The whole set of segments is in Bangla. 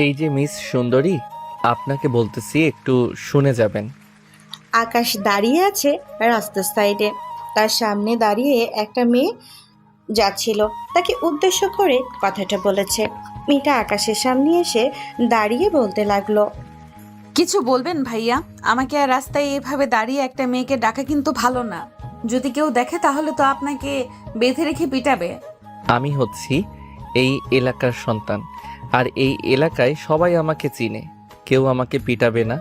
এই যে মিস সুন্দরী, আপনাকে বলতেছি একটু শুনে যাবেন। আকাশ দাঁড়িয়ে আছে রাস্তার সাইডে। তার সামনে দাঁড়িয়ে একটা মেয়ে যাচ্ছিল, তাকে উদ্দেশ্য করে কথাটা বলেছে। মেয়েটা আকাশের সামনে এসে দাঁড়িয়ে বলতে লাগলো, কিছু বলবেন ভাইয়া? আমাকে আর রাস্তায় এভাবে দাঁড়িয়ে একটা মেয়েকে ডাকা কিন্তু ভালো না। যদি কেউ দেখে তাহলে তো আপনাকে বেঁধে রেখে পিটাবে। আমি হচ্ছি এই এলাকার সন্তান, আর এই এলাকায় সবাই আমাকে চিনে, কেউ আমাকে পিটাবে না।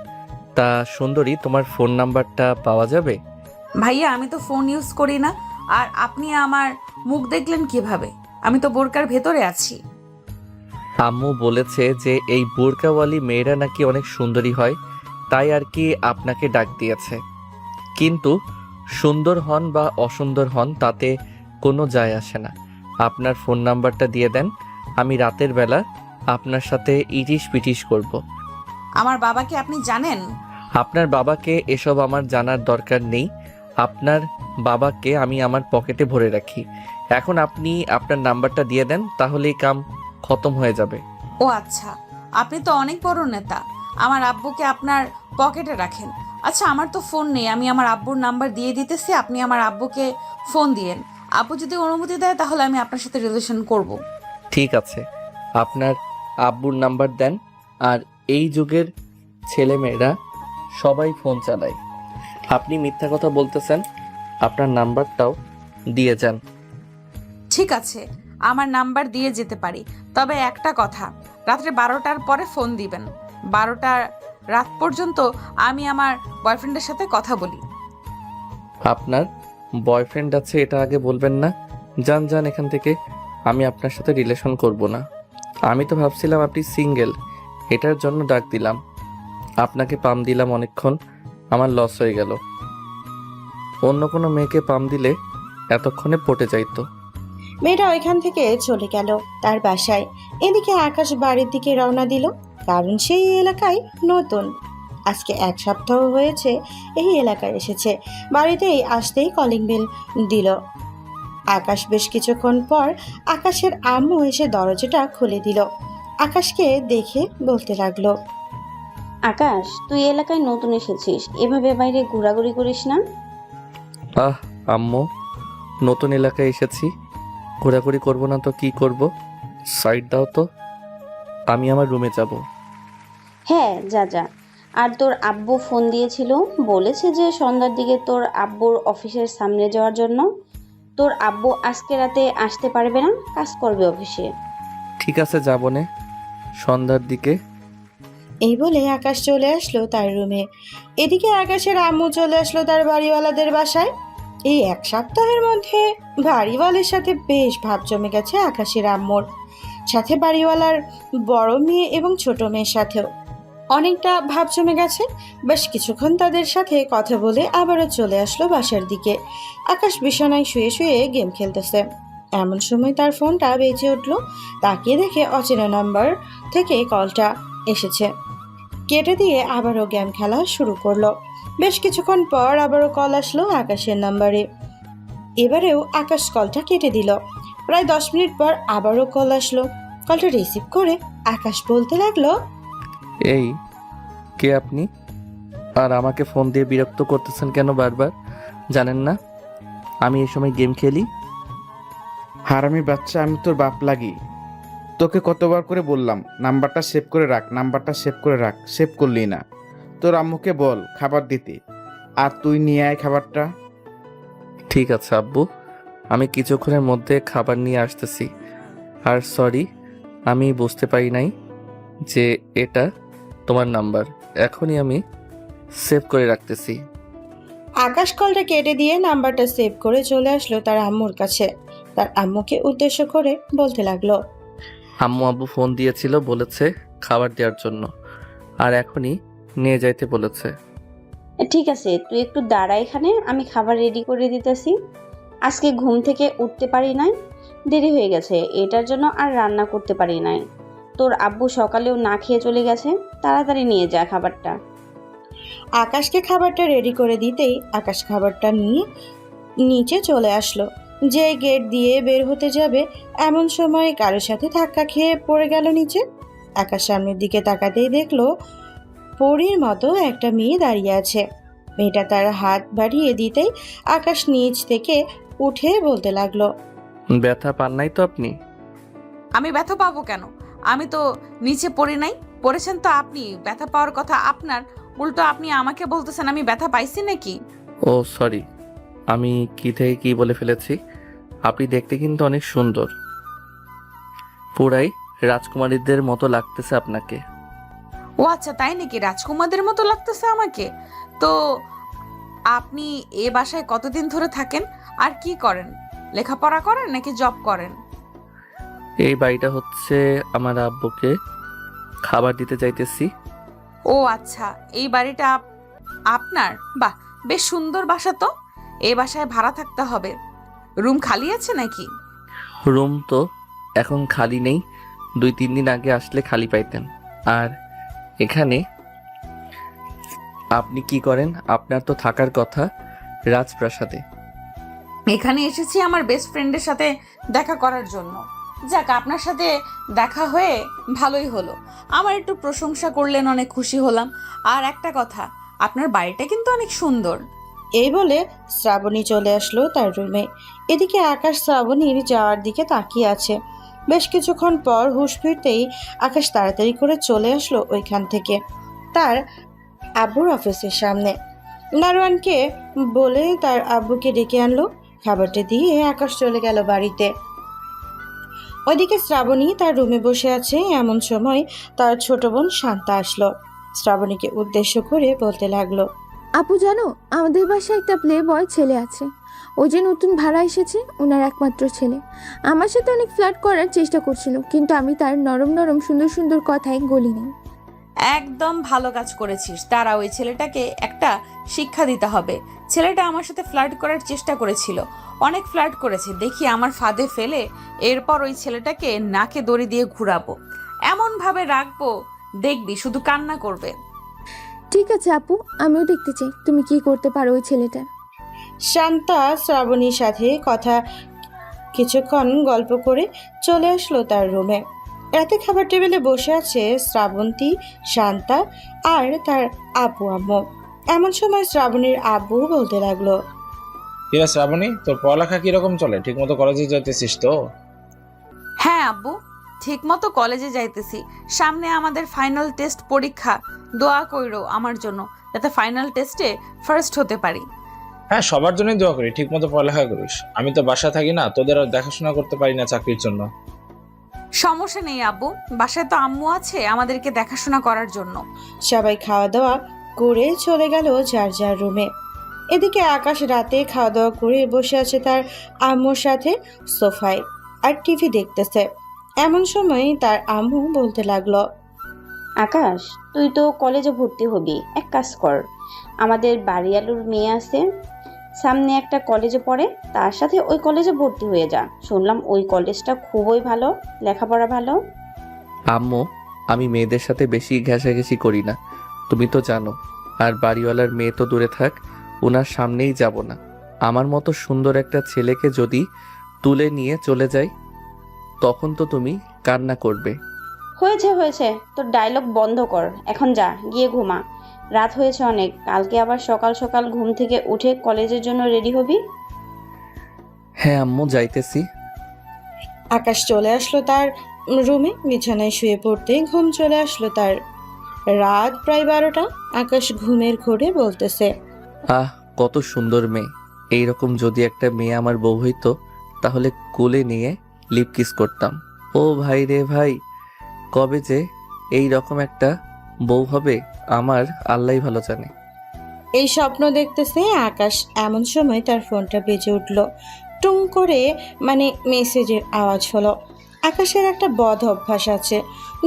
তা সুন্দরী, তোমার ফোন নাম্বারটা পাওয়া যাবে? ভাইয়া আমি তো ফোন ইউজ করি না। আর আপনি আমার মুখ দেখলেন কিভাবে? আমি তো বোরকার ভেতরে আছি। আম্মু বলেছে যে এই বোরকাওয়ালি মেয়েরা নাকি অনেক সুন্দরী হয়, তাই আর কি আপনাকে ডাক দিয়েছে। কিন্তু সুন্দর হন বা অসুন্দর হন তাতে কোনো যায় আসে না। আপনার ফোন নাম্বারটা দিয়ে দেন, আমি রাতের বেলা আপনার সাথে ইটিস পিটিস করব। আমার বাবাকে আপনি জানেন? আপনার বাবাকে এসব আমার জানার দরকার নেই। আপনার বাবাকে আমি আমার পকেটে ভরে রাখি। এখন আপনি আপনার নাম্বারটা দিয়ে দেন, তাহলেই কাম খতম হয়ে যাবে। ও আচ্ছা, আপনি তো অনেক বড় নেতা। আমার আব্বুকে আপনার পকেটে রাখেন। আচ্ছা, আমার তো ফোন নেই, আমি আমার আব্বুর নাম্বার দিয়ে দিতেছি, আপনি আমার আব্বুকে ফোন দিয়েন। আব্বু যদি অনুমতি দেয় তাহলে আমি আপনার সাথে রিলেশন করব। ঠিক আছে, আপনার আব্বুর নাম্বার দেন। আর এই যুগের ছেলেমেয়েরা সবাই ফোন চালায়, আপনি মিথ্যা কথা বলতেছেন। আপনার নাম্বারটাও দিয়ে যান। ঠিক আছে, আমার নাম্বার দিয়ে যেতে পারি, তবে একটা কথা, রাত্রে 12টার পরে ফোন দিবেন। 12টার রাত পর্যন্ত আমি আমার বয়ফ্রেন্ডের সাথে কথা বলি। আপনার বয়ফ্রেন্ড আছে এটা আগে বলবেন না? যান যান এখান থেকে, আমি আপনার সাথে রিলেশন করব না। আমি তো ভাবছিলাম আপনি সিঙ্গেল, এটার জন্য ডাক দিলাম। আপনাকে পাম দিলাম অনেকক্ষণ, আমার লস হয়ে গেল। অন্য কোনো মেয়েকে পাম দিলে এতক্ষণে পটে যাইতো। মেয়েটা ওইখান থেকে চলে গেল তার বাসায়। এদিকে আকাশ বাড়ির দিকে রওনা দিল, কারণ সেই এলাকায় নতুন। আজকে 1 সপ্তাহ হয়েছে এই এলাকায় এসেছে। বাড়িতেই আসতেই কলিং বেল দিল। আকাশ বেশ কিছুক্ষণ পর আকাশের আম্মু এসে দরজাটা খুলে দিল। আকাশকে দেখে বলতে লাগলো, আকাশ, তুই এলাকায় নতুন এসেছিস, এভাবে বাইরে ঘোরাঘুরি করিস না। আহ আম্মু, নতুন এলাকায় এসেছি, ঘোরাঘুরি করব না তো কি করব? সাইড দাও তো, আমি আমার রুমে যাব। হ্যাঁ, যা যা। আর তোর আব্বু ফোন দিয়েছিল, বলেছে যে সন্ধ্যার দিকে তোর আব্বুর অফিসের সামনে যাওয়ার জন্য। তোর আব্বু আজকে রাতে আসতে পারবে না, কাজ করবে অফিসে। ঠিক আছে, যাবো নে সন্ধ্যার দিকে। এই বলে আকাশ চলে আসলো তার রুমে। এদিকে আকাশের আম্মু চলে আসলো তার বাড়িওয়ালাদের বাসায়। এই 1 সপ্তাহের মধ্যে বাড়িওয়ালের সাথে বেশ ভাব জমে গেছে আকাশের আম্মুর, সাথে বাড়িওয়ালার বড় মেয়ে এবং ছোট মেয়ের সাথেও অনেকটা ভাব জমে গেছে। বেশ কিছুক্ষণ তাদের সাথে কথা বলে আবারও চলে আসলো বাসার দিকে। আকাশ বিছানায় শুয়ে শুয়ে গেম খেলতেছে। এমন সময় তার ফোনটা বেজে উঠলো। তাকিয়ে দেখে অচেনা নাম্বার থেকে কলটা এসেছে। কেটে দিয়ে আবারও গেম খেলা শুরু করলো। বেশ কিছুক্ষণ পর আবারও কল আসলো আকাশের নাম্বারে। এবারেও আকাশ কলটা কেটে দিল। প্রায় 10 মিনিট পর আবারও কল আসলো। কলটা রিসিভ করে আকাশ বলতে লাগলো, এই, কে আপনি? আর আমাকে ফোন দিয়ে বিরক্ত করতেছেন কেন বারবার? জানেন না আমি এই সময় গেম খেলি? হারামি বাচ্চা, আমি তোর বাপ লাগি। তোকে কতবার করে বললাম নাম্বারটা সেভ করে রাখ, নাম্বারটা সেভ করে রাখ, সেভ করলি না। তোর আম্মুকে বল খাবার দিতে, আর তুই নিয়ে আয় খাবারটা। ঠিক আছে আব্বু, আমি কিছুক্ষণের মধ্যে খাবার নিয়ে আসতেছি। আর সরি, আমি বুঝতে পারি নাই যে এটা তোমার নাম্বার। এখনই আমি সেভ করে রাখতেছি। আকাশ কলটা কেটে দিয়ে নাম্বারটা সেভ করে চলে আসলো তার আম্মুর কাছে। তার আম্মুকে উদ্দেশ্য করে বলতে লাগলো, আম্মু আব্বু ফোন দিয়েছিল, বলেছে খাবার দেওয়ার জন্য, আর এখনই নিয়ে যাইতে বলেছে। ঠিক আছে, তুই একটু দাঁড়া এখানে, আমি খাবার রেডি করে দিতেছি। আজকে ঘুম থেকে উঠতে পারি নাই, দেরি হয়ে গেছে, এটার জন্য আর রান্না করতে পারি নাই। তোর আব্বু সকালেও না খেয়ে চলে গেছে, তাড়াতাড়ি নিয়ে যা খাবারটা। আকাশকে খাবারটা রেডি করে দিতেই আকাশ খাবারটা নিয়ে নিচে চলে আসলো। যে গেট দিয়ে বের হতে যাবে এমন সময় কারোর সাথে ধাক্কা খেয়ে পড়ে গেল নিচে। আকাশ সামনের দিকে তাকাতেই দেখলো পরীর মতো একটা মেয়ে দাঁড়িয়ে আছে। মেয়েটা তার হাত বাড়িয়ে দিতেই আকাশ নিচ থেকে উঠে বলতে লাগলো, ব্যথা পান নাই তো আপনি? আমি ব্যথা পাবো কেন? আমি তো নিচে পড়ি নাই। পড়েছেন তো আপনি। ব্যথা পাওয়ার কথা আপনার, উল্টো আপনি আমাকে বলতেছেন আমি ব্যথা পাইছি নাকি? ও সরি, আমি কি থেকে কি বলে ফেলেছি। আপনি দেখতে কিন্তু অনেক সুন্দর, পুরাই রাজকুমারীদের মতো লাগতেছে আপনাকে। ও আচ্ছা, তাই নাকি? রাজকুমারদের মতো লাগতেছে আমাকে? তো আপনি এ বাসায় কতদিন ধরে থাকেন আর কি করেন? লেখাপড়া করেন নাকি জব করেন? এই বাড়িটা হচ্ছে আমার আব্বুকে খাবার দিতে যাইতেছি। ও আচ্ছা, এই বাড়িটা আপনার? বাহ, বেশ সুন্দর বাসা তো। এই বাসায় ভাড়া থাকতে হবে। রুম খালি আছে নাকি? রুম তো এখন খালি নেই, 2-3 দিন আগে আসলে খালি পাইতেন। আর এখানে আপনি কি করেন? আপনার তো থাকার কথা রাজপ্রাসাদে। এখানে এসেছি আমার বেস্ট ফ্রেন্ডের সাথে দেখা করার জন্য। যাক, আপনার সাথে দেখা হয়ে ভালোই হলো। আমার একটু প্রশংসা করলেন, অনেক খুশি হলাম। আর একটা কথা, আপনার বাড়িটা কিন্তু অনেক সুন্দর। এই বলে শ্রাবণী চলে আসলো তার রুমে। এদিকে আকাশ শ্রাবণীর যাওয়ার দিকে তাকিয়ে আছে। বেশ কিছুক্ষণ পর হুঁশ ফিরতেই আকাশ তাড়াতাড়ি করে চলে আসলো ওইখান থেকে তার আব্বুর অফিসের সামনে। নারওয়ানকে বলে তার আব্বুকে ডেকে আনলো। খাবারটা দিয়ে আকাশ চলে গেল বাড়িতে। ওইদিকে শ্রাবণী তার রুমে বসে আছে। এমন সময় তার ছোট বোন শান্তা আসলো। শ্রাবণীকে উদ্দেশ্য করে বলতে লাগলো, আপু জানো, আমাদের বাসায় একটা প্লে বয় ছেলে আছে। ও যে নতুন ভাড়া এসেছে, ওনার একমাত্র ছেলে। আমার সাথে অনেক ফ্লার্ট করার চেষ্টা করছিল, কিন্তু আমি তার নরম নরম সুন্দর সুন্দর কথায় গলিনি। একদম ভালো কাজ করেছিস। তারা ওই ছেলেটাকে একটা শিক্ষা দিতে হবে। ছেলেটা আমার সাথে ফ্লার্ট করার চেষ্টা করেছিল, অনেক ফ্লার্ট করেছে। দেখি আমার ফাঁদে ফেলে এরপর ওই ছেলেটাকে নাকে দড়ি দিয়ে ঘুরাবো, এমন ভাবে রাখবো, দেখবি শুধু কান্না করবে। ঠিক আছে আপু, আমিও দেখতে চাই তুমি কি করতে পারো ওই ছেলেটার। শান্তা শ্রাবণীর সাথে কথা কিছুক্ষণ গল্প করে চলে আসলো তার রুমে। রাতে খাবার টেবিলে বসে আছে শ্রাবন্তী, শান্তা আর তার আব্বু আম্মু। এমন সময় শ্রাবণীর আব্বু বলতে লাগলো, কিরা শ্রাবণী, তোর পড়ালেখা কিরকম চলে? ঠিক মতো কলেজে যাইতেছিস তো? হ্যাঁ আব্বু, ঠিক মতো কলেজে যাইতেছি। সামনে আমাদের ফাইনাল টেস্ট পরীক্ষা। দোয়া কইরো আমার জন্য, যাতে ফাইনাল টেস্টে ফার্স্ট হতে পারি। হ্যাঁ, সবার জন্যই দোয়া করি, ঠিক মতো পড়ালেখা করিস। আমি তো বাসা থাকি না, তোদের আর দেখাশোনা করতে পারি না চাকরির জন্য। সমস্যা নেই আব্বু, বাসায় তো আম্মু আছে আমাদেরকে দেখাশোনা করার জন্য। সবাই খাওয়া দাওয়া করে চলে গেল যার যার রুমে। এদিকে আকাশ রাতে খাওয়া দাওয়া করে বসে আছে তার আম্মুর সাথে সোফায় আর টিভি দেখতেছে। এমন সময় তার আম্মু বলতে লাগলো, আকাশ, তুই তো কলেজে ভর্তি হবি, এক কাজ কর, আমাদের বাড়িয়ালুর মেয়ে আছে, সামনে একটা কলেজে পড়ে, তার সাথে ওই কলেজে ভর্তি হয়ে যা। শুনলাম ওই কলেজটা খুবই ভালো, লেখাপড়া ভালো। আম্মু, আমি মেয়েদের সাথে বেশি ঘেঁষাঘেঁষি করি না, তুমি তো জানো। আর বাড়িওয়ালার মেয়ে তো দূরে থাক, ওনার সামনেই যাব না। আমার মতো সুন্দর একটা ছেলেকে যদি তুলে নিয়ে চলে যাই, তখন তো তুমি কান্না করবে। হয়েছে হয়েছে, তোর ডায়লগ বন্ধ কর, এখন যা, গিয়ে ঘুমা। রাত হয়েছে অনেক, কালকে আবার সকাল সকাল ঘুম থেকে উঠে কলেজের জন্য রেডি হবি। হ্যাঁ আম্মু, যাইতেছি। আকাশ চলে আসলো তার রুমে। বিছানায় শুয়ে পড়তে ঘুম চলে আসলো তার। রাত প্রায় 12টা। আকাশ ঘুমের ঘোরে বলতেছে, আহ, কত সুন্দর মেয়ে। এইরকম যদি একটা মেয়ে আমার বউ হইতো, তাহলে কোলে নিয়ে লিপ কিস করতাম। ও ভাই রে ভাই, কবে যে এই রকম একটা বউ হবে আমার, আল্লাহই ভালো জানে। এই স্বপ্ন দেখতেছে আকাশ। এমন সময় তার ফোনটা বেজে উঠল। টুং করে মেসেজের আওয়াজ হলো। আকাশের একটা বদ অভ্যাস আছে,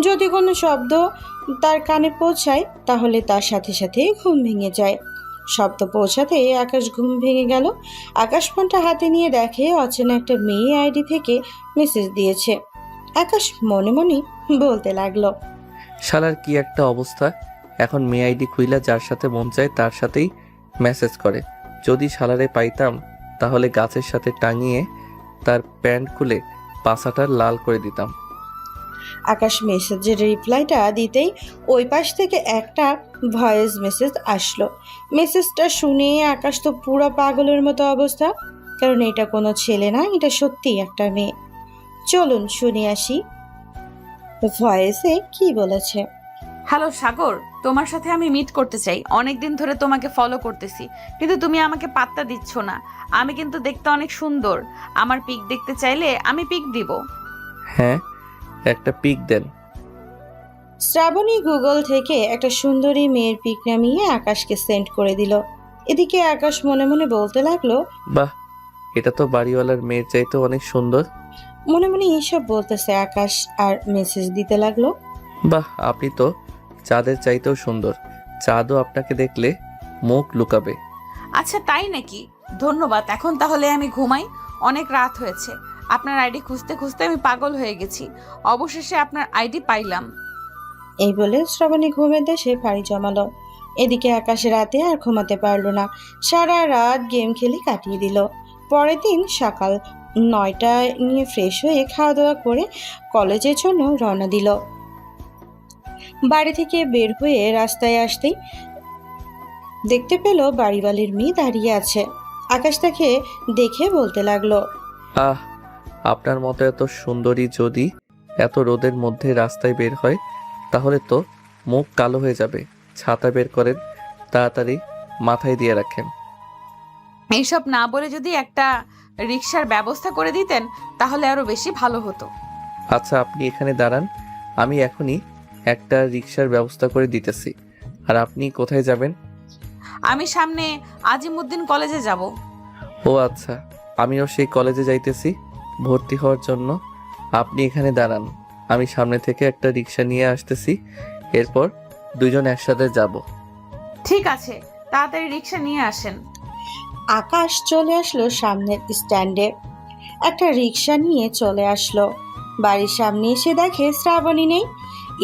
যদি কোনো শব্দ তার কানে পৌঁছায় তাহলে তার সাথে সাথে ঘুম ভেঙে যায়। শব্দ পৌঁছাতে আকাশ ঘুম ভেঙে গেল। আকাশ ফোনটা হাতে নিয়ে দেখে অচেনা একটা মেয়ে আইডি থেকে মেসেজ দিয়েছে। আকাশ মনে মনে বলতে লাগলো, শালার কি একটা অবস্থা। এখন মেয়ে আইডি খুইলা যার সাথে মন চায় তার সাথেই মেসেজ করে। যদি শালারে পাইতাম, তাহলে গাছের সাথে টাঙিয়ে তার প্যান্ট খুলে পাছাটা লাল করে দিতাম। আকাশ মেসেজের রিপ্লাইটা দিতেই ওই পাশ থেকে একটা ভয়েস মেসেজ আসলো। মেসেজটা শুনে আকাশ তো পুরো পাগলের মতো অবস্থা, কারণ এটা কোনো ছেলে না, এটা সত্যিই একটা মেয়ে। চলুন শুনে আসি ভয়েসে কি বলেছে। হ্যালো সাগর, তোমার সাথে আমি মিট করতে চাই। অনেক দিন ধরে তোমাকে ফলো করতেছি, কিন্তু তুমি আমাকে পাত্তা দিচ্ছ না। আমি কিন্তু দেখতে অনেক সুন্দর। আমার পিক দেখতে চাইলে আমি পিক দিব। হ্যাঁ, একটা পিক দেন। শ্রাবণী গুগল থেকে একটা সুন্দরী মেয়ের পিক নামিয়ে আকাশকে সেন্ড করে দিল। এদিকে আকাশ মনে মনে বলতে লাগলো, বাহ, এটা তো বাড়িওয়ালার মেয়ের চাইতে অনেক সুন্দর। মনে মনে এইসব বলতেছে আকাশ আর মেসেজ দিতে লাগলো। বাহ, আপনি তো চাঁদের চাইতেও সুন্দর। চাঁদও আপনাকে দেখলে মুখ লুকাবে। আচ্ছা তাই নাকি? ধন্যবাদ। এখন তাহলে আমি ঘুমাই, অনেক রাত হয়েছে। আপনার আইডি খুঁজতে খুঁজতে আমি পাগল হয়ে গেছি। অবশেষে আপনার আইডি পাইলাম। এই বলে শ্রাবণী ঘুমের দেশে পাড়ি জমালো। এদিকে আকাশ রাতে আর ঘুমাতে পারলো না, সারা রাত গেম খেলে কাটিয়ে দিল। পরের দিন সকাল 9টায় নিয়ে ফ্রেশ হয়ে খাওয়া দাওয়া করে কলেজের জন্য রওনা দিল। বাড়ি থেকে বের হয়ে রাস্তায় আসতেই দেখতে পেল বাড়িওয়ালির মেয়ে দাঁড়িয়ে আছে। আকাশ তাকে দেখে বলতে লাগলো, আহ, আপনার মতো এত সুন্দরী যদি এত রোদের মধ্যে রাস্তায় বের হয় তাহলে তো মুখ কালো হয়ে যাবে। ছাতা বের করেন, তাড়াতাড়ি মাথায় দিয়ে রাখেন। এইসব না বলে যদি একটা রিক্সার ব্যবস্থা করে দিতেন তাহলে আরো বেশি ভালো হতো। আচ্ছা, আপনি এখানে দাঁড়ান, আমি এখনই একটা রিক্সার ব্যবস্থা করে দিতেছি। আর আপনি কোথায় যাবেন? আমি সামনে আজিমুদ্দিন কলেজে যাব। ও আচ্ছা, আমিও সেই কলেজে যাইতেছি ভর্তি হওয়ার জন্য। আপনি এখানে দাঁড়ান, আমি সামনে থেকে একটা রিক্সা নিয়ে আসতেছি, এরপর দুজন একসাথে যাব। ঠিক আছে, তাড়াতাড়ি রিক্সা নিয়ে আসেন। আকাশ চলে আসলো সামনের স্ট্যান্ডে, একটা রিক্সা নিয়ে চলে আসলো। বাড়ির সামনে এসে দেখে শ্রাবণী নেই।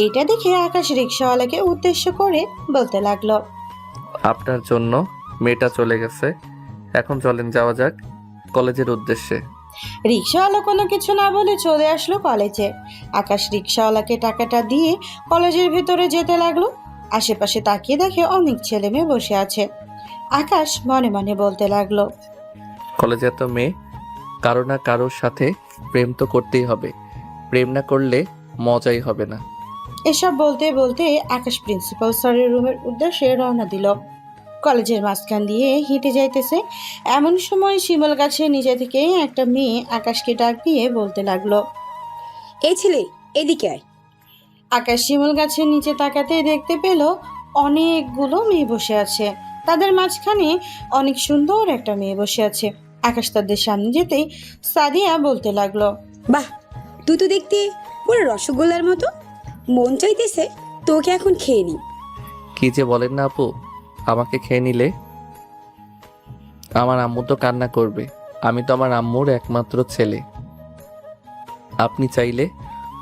এটা দেখে আকাশ রিক্সাওয়ালাকে উদ্দেশ্য করে বলতে লাগলো, আপনার জন্য মেয়েটা চলে গেছে, এখন চলেন যাওয়া যাক কলেজের উদ্দেশ্যে। রিক্সাওয়ালা কোনো কিছু না বলে চলে আসলো কলেজে। আকাশ রিক্সাওয়ালাকে টাকাটা দিয়ে কলেজের ভেতরে যেতে লাগলো। আশেপাশে তাকিয়ে দেখে অনেক ছেলে মেয়ে বসে আছে। আকাশ মনে মনে বলতে লাগলো, কলেজে এত মেয়ে, কারো না কারোর সাথে প্রেম তো করতেই হবে, প্রেম না করলে মজাই হবে না। এসব বলতে বলতে আকাশ প্রিন্সিপাল স্যারের রুমের উদ্দেশ্যে রওনা দিল। কলেজের মাঝখান দিয়ে হেঁটে যাইতেছে, এমন সময় শিমল গাছের নিচে থেকে একটা মেয়ে আকাশকে ডাক দিয়ে বলতে লাগলো, এই ছেলে, এদিকে আয়। আকাশ শিমল গাছের নিচে তাকাতেই দেখতে পেল অনেকগুলো মেয়ে বসে আছে। তাদের মাঝখানে অনেক সুন্দর একটা মেয়ে বসে আছে। আকাশ তাদের সামনে যেতেই সাদিয়া বলতে লাগলো, বাহ, তুই তো দেখতে পুরো রসগোল্লার মতো। মন চাইতেছে তোকে এখন খেয়ে নি। কি যে বলেন না আপু, আমাকে খেয়ে নিলে আমার আম্মু তো কান্না করবে। আমি তো আমার আম্মুর একমাত্র ছেলে। আপনি চাইলে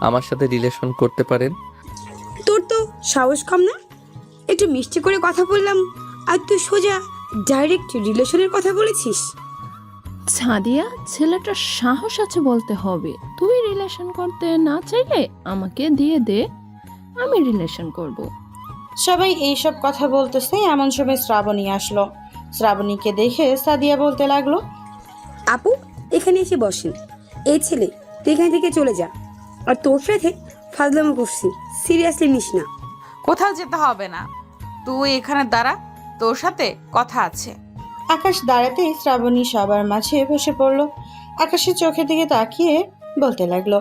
আমার সাথে রিলেশন করতে পারেন। তোর তো সাহস কম না? একটু মিষ্টি করে কথা বললাম আর তুই সোজা ডাইরেক্ট রিলেশনের কথা বলেছিস। সাদিয়া, ছেলেটার সাহস আছে বলতে হবে। তুই রিলেশন করতে না চাইলে আমাকে দিয়ে দে, আমি রিলেশন করব। সবাই এইসব কথা বলতেছে, এমন সময় শ্রাবণী আসলো। শ্রাবণীকে দেখে সাদিয়া বলতে লাগলো, আপু, এখানে এসে বসেন। এই ছেলে, তুই এখান থেকে চলে যা। আর তোর সাথে ফাজলামো করছি, সিরিয়াসলি নিস না। কোথাও যেতে হবে না, তুই এখানে দাঁড়া, তোর সাথে কথা আছে। আকাশ দাঁড়াতেই শ্রাবণী সবার মাঝে বসে পড়লো। আকাশের চোখের দিকে তাকিয়ে বলতে লাগলো,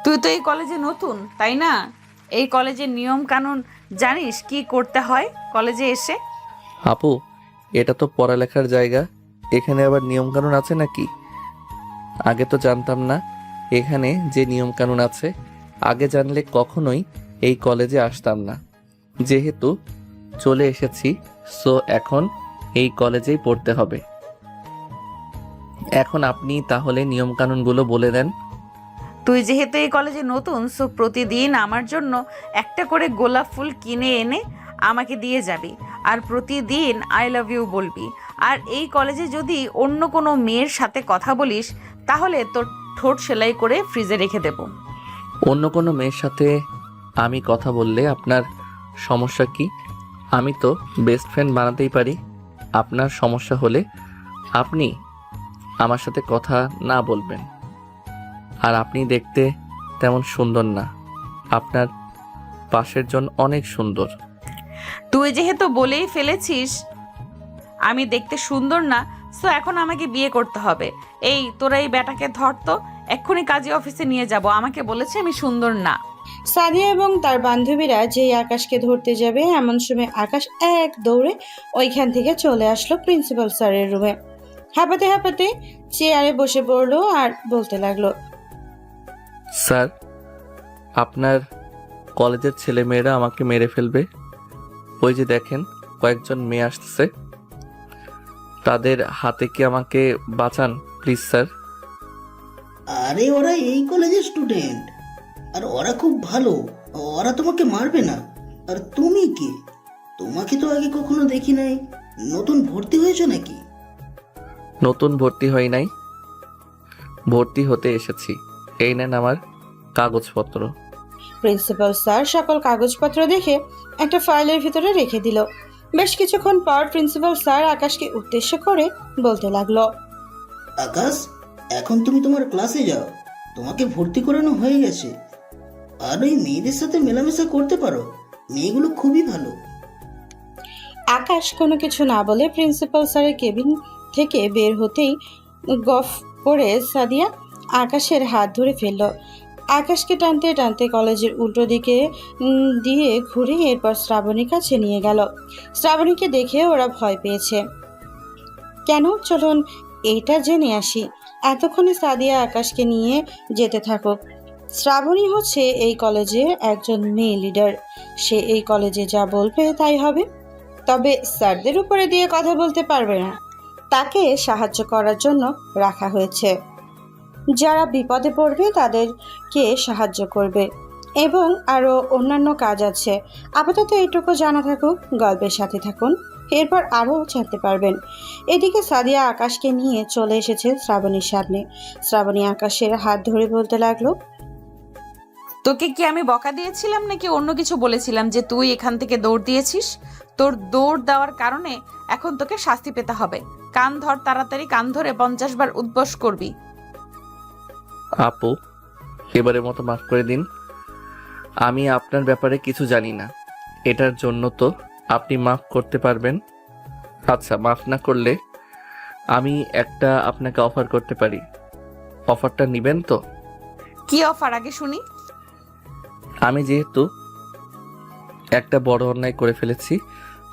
তুই তো এই কলেজে নতুন, তাই না? এই কলেজের নিয়ম কানুন জানিস কি করতে হয় কলেজে এসে? আপু, এটা তো পড়ালেখার জায়গা, এখানে আবার নিয়ম কানুন আছে নাকি? আগে তো জানতাম না এখানে যে নিয়ম কানুন আছে। আগে জানলে কখনোই এই কলেজে আসতাম না। যেহেতু চলে এসেছি, সো এখন এই কলেজেই পড়তে হবে। এখন আপনি তাহলে নিয়ম কানুনগুলো বলে দেন। তুই যেহেতু এই কলেজে নতুন, সো প্রতিদিন আমার জন্য একটা করে গোলাপ ফুল কিনে এনে আমাকে দিয়ে যাবি। আর প্রতিদিন আই লাভ ইউ বলবি। আর এই কলেজে যদি অন্য কোনো মেয়ের সাথে কথা বলিস তাহলে তোর ঠোঁট সেলাই করে ফ্রিজে রেখে দেব। অন্য কোনো মেয়ের সাথে আমি কথা বললে আপনার সমস্যা কি? আমি তো বেস্ট ফ্রেন্ড বানাতেই পারি। আপনার সমস্যা হলে আপনি আমার সাথে কথা না বলবেন। আর আপনি দেখতে তেমন সুন্দর না, আপনার পাশের জন অনেক সুন্দর। তুই যেহেতু বলেই ফেলেছিস আমি দেখতে সুন্দর না, সো এখন আমাকে বিয়ে করতে হবে। এই তোরা এই ব্যাটাকে ধর তো, এক্ষুনি কাজী অফিসে নিয়ে যাব। আমাকে বলেছে আমি সুন্দর না। সাদিয়া এবং তার বান্ধবীরা যেই আকাশকে ধরতে যাবে এমন সময় আকাশ এক দৌড়ে ওইখান থেকে চলে আসলো প্রিন্সিপাল স্যারের রুমে। হাঁপাতে হাঁপাতে চেয়ারে বসে পড়লো আর বলতে লাগলো, স্যার, আপনার কলেজের ছেলেমেয়েরা আমাকে মেরে ফেলবে। ওই যে দেখেন কয়েকজন মেয়ে আসতেছে, তাদের হাতে কি আমাকে বাঁচান প্লিজ স্যার। আরে ওরা এই কলেজের স্টুডেন্ট, আর ওরা খুব ভালো, ওরা তোমাকে মারবে না। আর তুমি কি? তোমাকে তো আগে কখনো দেখি নাই, নতুন ভর্তি হয়েছো নাকি? নতুন ভর্তি হই নাই, ভর্তি হতে এসেছি। এই নেন আমার কাগজপত্র। প্রিন্সিপাল স্যার সকল কাগজপত্র দেখে একটা ফাইলের ভিতরে রেখে দিল। বেশ কিছুক্ষণ পর প্রিন্সিপাল স্যার আকাশকে উদ্দেশ্য করে বলতে লাগলো, আকাশ, এখন তুমি তোমার ক্লাসে যাও, তোমাকে ভর্তি করানো হয়ে গেছে। আর ওই মেয়েদের সাথে মেলামেশা করতে পারো, মেয়েগুলো খুবই ভালো। আকাশ কোনো কিছু না বলে প্রিন্সিপাল স্যারের কেবিন থেকে বের হতেই গফ করে সাদিয়া আকাশের হাত ধরে ফেলল। আকাশকে টানতে টানতে কলেজের উল্টো দিকে দিয়ে ঘুরে এরপর শ্রাবণীর কাছে নিয়ে গেল। শ্রাবণীকে দেখে ওরা ভয় পেয়েছে কেন, চলুন এইটা জেনে আসি। এতক্ষণে সাদিয়া আকাশকে নিয়ে যেতে থাকুক। শ্রাবণী হচ্ছে এই কলেজের একজন মেয়ে লিডার, সে এই কলেজে যা বলবে তাই হবে। তবে স্যারদের উপরে দিয়ে কথা বলতে পারবে না, তাকে সাহায্য করার জন্য রাখা হয়েছে। যারা বিপদে পড়বে তাদেরকে সাহায্য করবে এবং আরও অন্যান্য কাজ আছে। আপাতত এইটুকু জানা থাকুক, গল্পের সাথে থাকুন, এরপর আরও জানতে পারবেন। এদিকে সাদিয়া আকাশকে নিয়ে চলে এসেছে শ্রাবণীর সামনে। শ্রাবণী আকাশের হাত ধরে বলতে লাগলো, তোকে কি আমি বকা দিয়েছিলাম নাকি অন্য কিছু বলেছিলাম যে তুই এখান থেকে দৌড় দিয়েছিস? তোর দৌড় দেওয়ার কারণে এখন তোকে শাস্তি পেতে হবে। কান ধর, তাড়াতাড়ি কান ধরে 50 বার উদ্বাস করবি। আপু, এবারের মতো মাফ করে দিন। আমি আপনার ব্যাপারে কিছু জানি না, এটার জন্য তো আপনি মাফ করতে পারবেন। আচ্ছা, মাফ না করলে আমি একটা আপনাকে অফার করতে পারি। অফারটা নেবেন তো? কি অফার আগে শুনি। আমি যেহেতু একটা বড় অন্যায় করে ফেলেছি,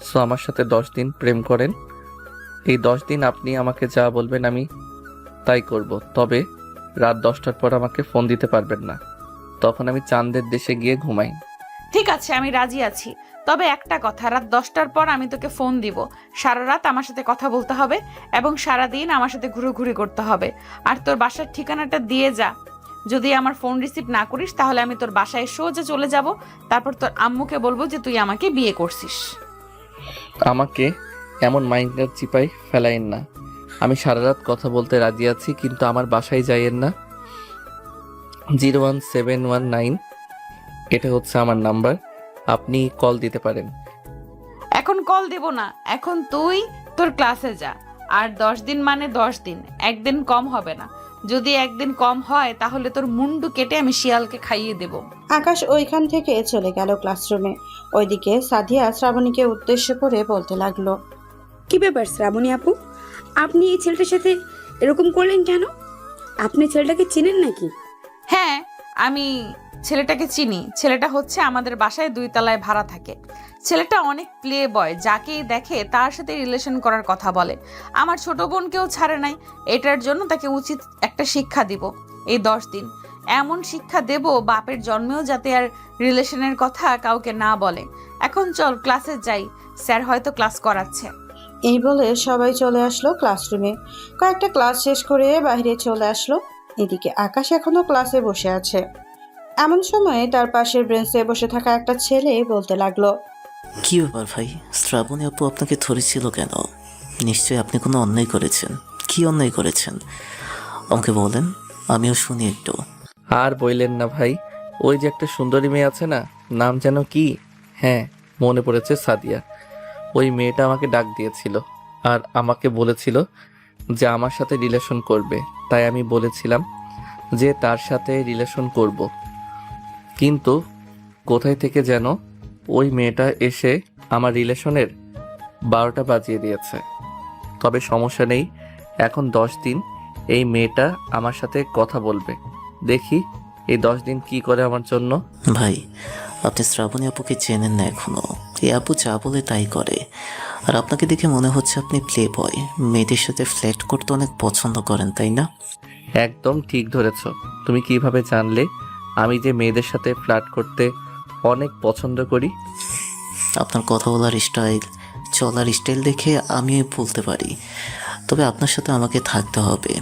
সো আমার সাথে 10 দিন প্রেম করেন। এই 10 দিন আপনি আমাকে যা বলবেন আমি তাই করব। তবে রাত 10টার পর আমাকে ফোন দিতে পারবেন না, তখন আমি চাঁদের দেশে গিয়ে ঘুমাই। ঠিক আছে, আমি রাজি আছি। তবে একটা কথা, রাত 10টার পর আমি তোকে ফোন দিব। সারা রাত আমার সাথে কথা বলতে হবে এবং সারা দিন আমার সাথে ঘুরোঘুরি করতে হবে। আর তোর বাসার ঠিকানাটা দিয়ে যা। যদি আমার ফোন রিসিভ না করিস তাহলে আমি তোর বাসায় সোজা চলে যাব। তারপর তোর আম্মুকে বলবো যে তুই আমাকে বিয়ে করছিস। আমাকে এমন মাইন্ডের চিপাই ফেলাইন না। আমি সারা রাত কথা বলতে রাজি আছি, কিন্তু আমার বাসায় যাইয়েন না। 01719 এটা হচ্ছে আমার নাম্বার, আপনি কল দিতে পারেন। এখন কল দেব না, এখন তুই তোর ক্লাসে যা। আর 10 দিন মানে 10 দিন, একদিন কম হবে না। যদি একদিন কম হয় তাহলে তোর মুন্ডু কেটে আমি শিয়ালকে খাইয়ে দেব। আকাশ ওইখান থেকে চলে গেল ক্লাসরুমে। ওইদিকে সাদিয়া শ্রাবণীকে উদ্দেশ্য করে বলতে লাগলো, কি ব্যাপার শ্রাবণী আপু, আপনি এই ছেলেটার সাথে এরকম করলেন কেন? আপনি ছেলেটাকে চিনেন নাকি? হ্যাঁ, আমি ছেলেটাকে চিনি। ছেলেটা হচ্ছে আমাদের বাসায় 2 তলায় ভাড়া থাকে। ছেলেটা অনেক প্লে বয়, যাকেই দেখে তার সাথে রিলেশন করার কথা বলে। আমার ছোট বোনকেও ছাড়ে নাই। এটার জন্য তাকে উচিত একটা শিক্ষা দিব। এই 10 দিন এমন শিক্ষা দেব বাপের জন্মেও যাতে আর রিলেশনের কথা কাউকে না বলে। এখন চল ক্লাসে যাই, স্যার হয়তো ক্লাস করাচ্ছে। এই বলে সবাই চলে আসলো ক্লাসরুমে। কয়েকটা ক্লাস শেষ করে বাইরে চলে আসলো। এদিকে আকাশ এখনো ক্লাসে বসে আছে। এমন সময় তার পাশের বেঞ্চে বসে থাকা একটা ছেলে বলতে লাগলো, কি ব্যাপার ভাই, শ্রাবণী আপু আপনাকে ধরেছিল কেন? নিশ্চয়ই আপনি কোনো অন্যায় করেছেন। কি অন্যায় করেছেন আমাকে বলেন, আমিও শুনি একটু। আর বললেন না ভাই, ওই যে একটা সুন্দরী মেয়ে আছে না, নাম যেন কি? হ্যাঁ, মনে পড়েছে, সাদিয়া। ওই মেয়েটা আমাকে ডাক দিয়েছিল আর আমাকে বলেছিল যে আমার সাথে রিলেশন করবে, তাই আমি বলেছিলাম যে তার সাথে রিলেশন করব। কিন্তু কোথায় থেকে যেন ওই মেয়েটা এসে আমার রিলেশনের 12টা বাজিয়ে দিয়েছে। তবে সমস্যা নেই, এখন 10 দিন এই মেয়েটা আমার সাথে কথা বলবে। দেখি এই 10 দিন কি করে আমার জন্য। ভাই, আপনি শ্রাবণী আপুকে চেনেন না এখনো। এই আপু যা বলে তাই করে। আর আপনাকে দেখে মনে হচ্ছে আপনি প্লে বয়, মেয়েদের সাথে ফ্ল্যাট করতে অনেক পছন্দ করেন, তাই না? একদম ঠিক ধরেছ। তুমি কিভাবে জানলে আমি যে মেয়েদের সাথে ফ্লার্ট করতে অনেক পছন্দ করি? আপনার কথা বলার স্টাইল, চলার স্টাইল দেখে আমি বলতে পারি। তবে আপনার সাথে আমাকে থাকতে হবে,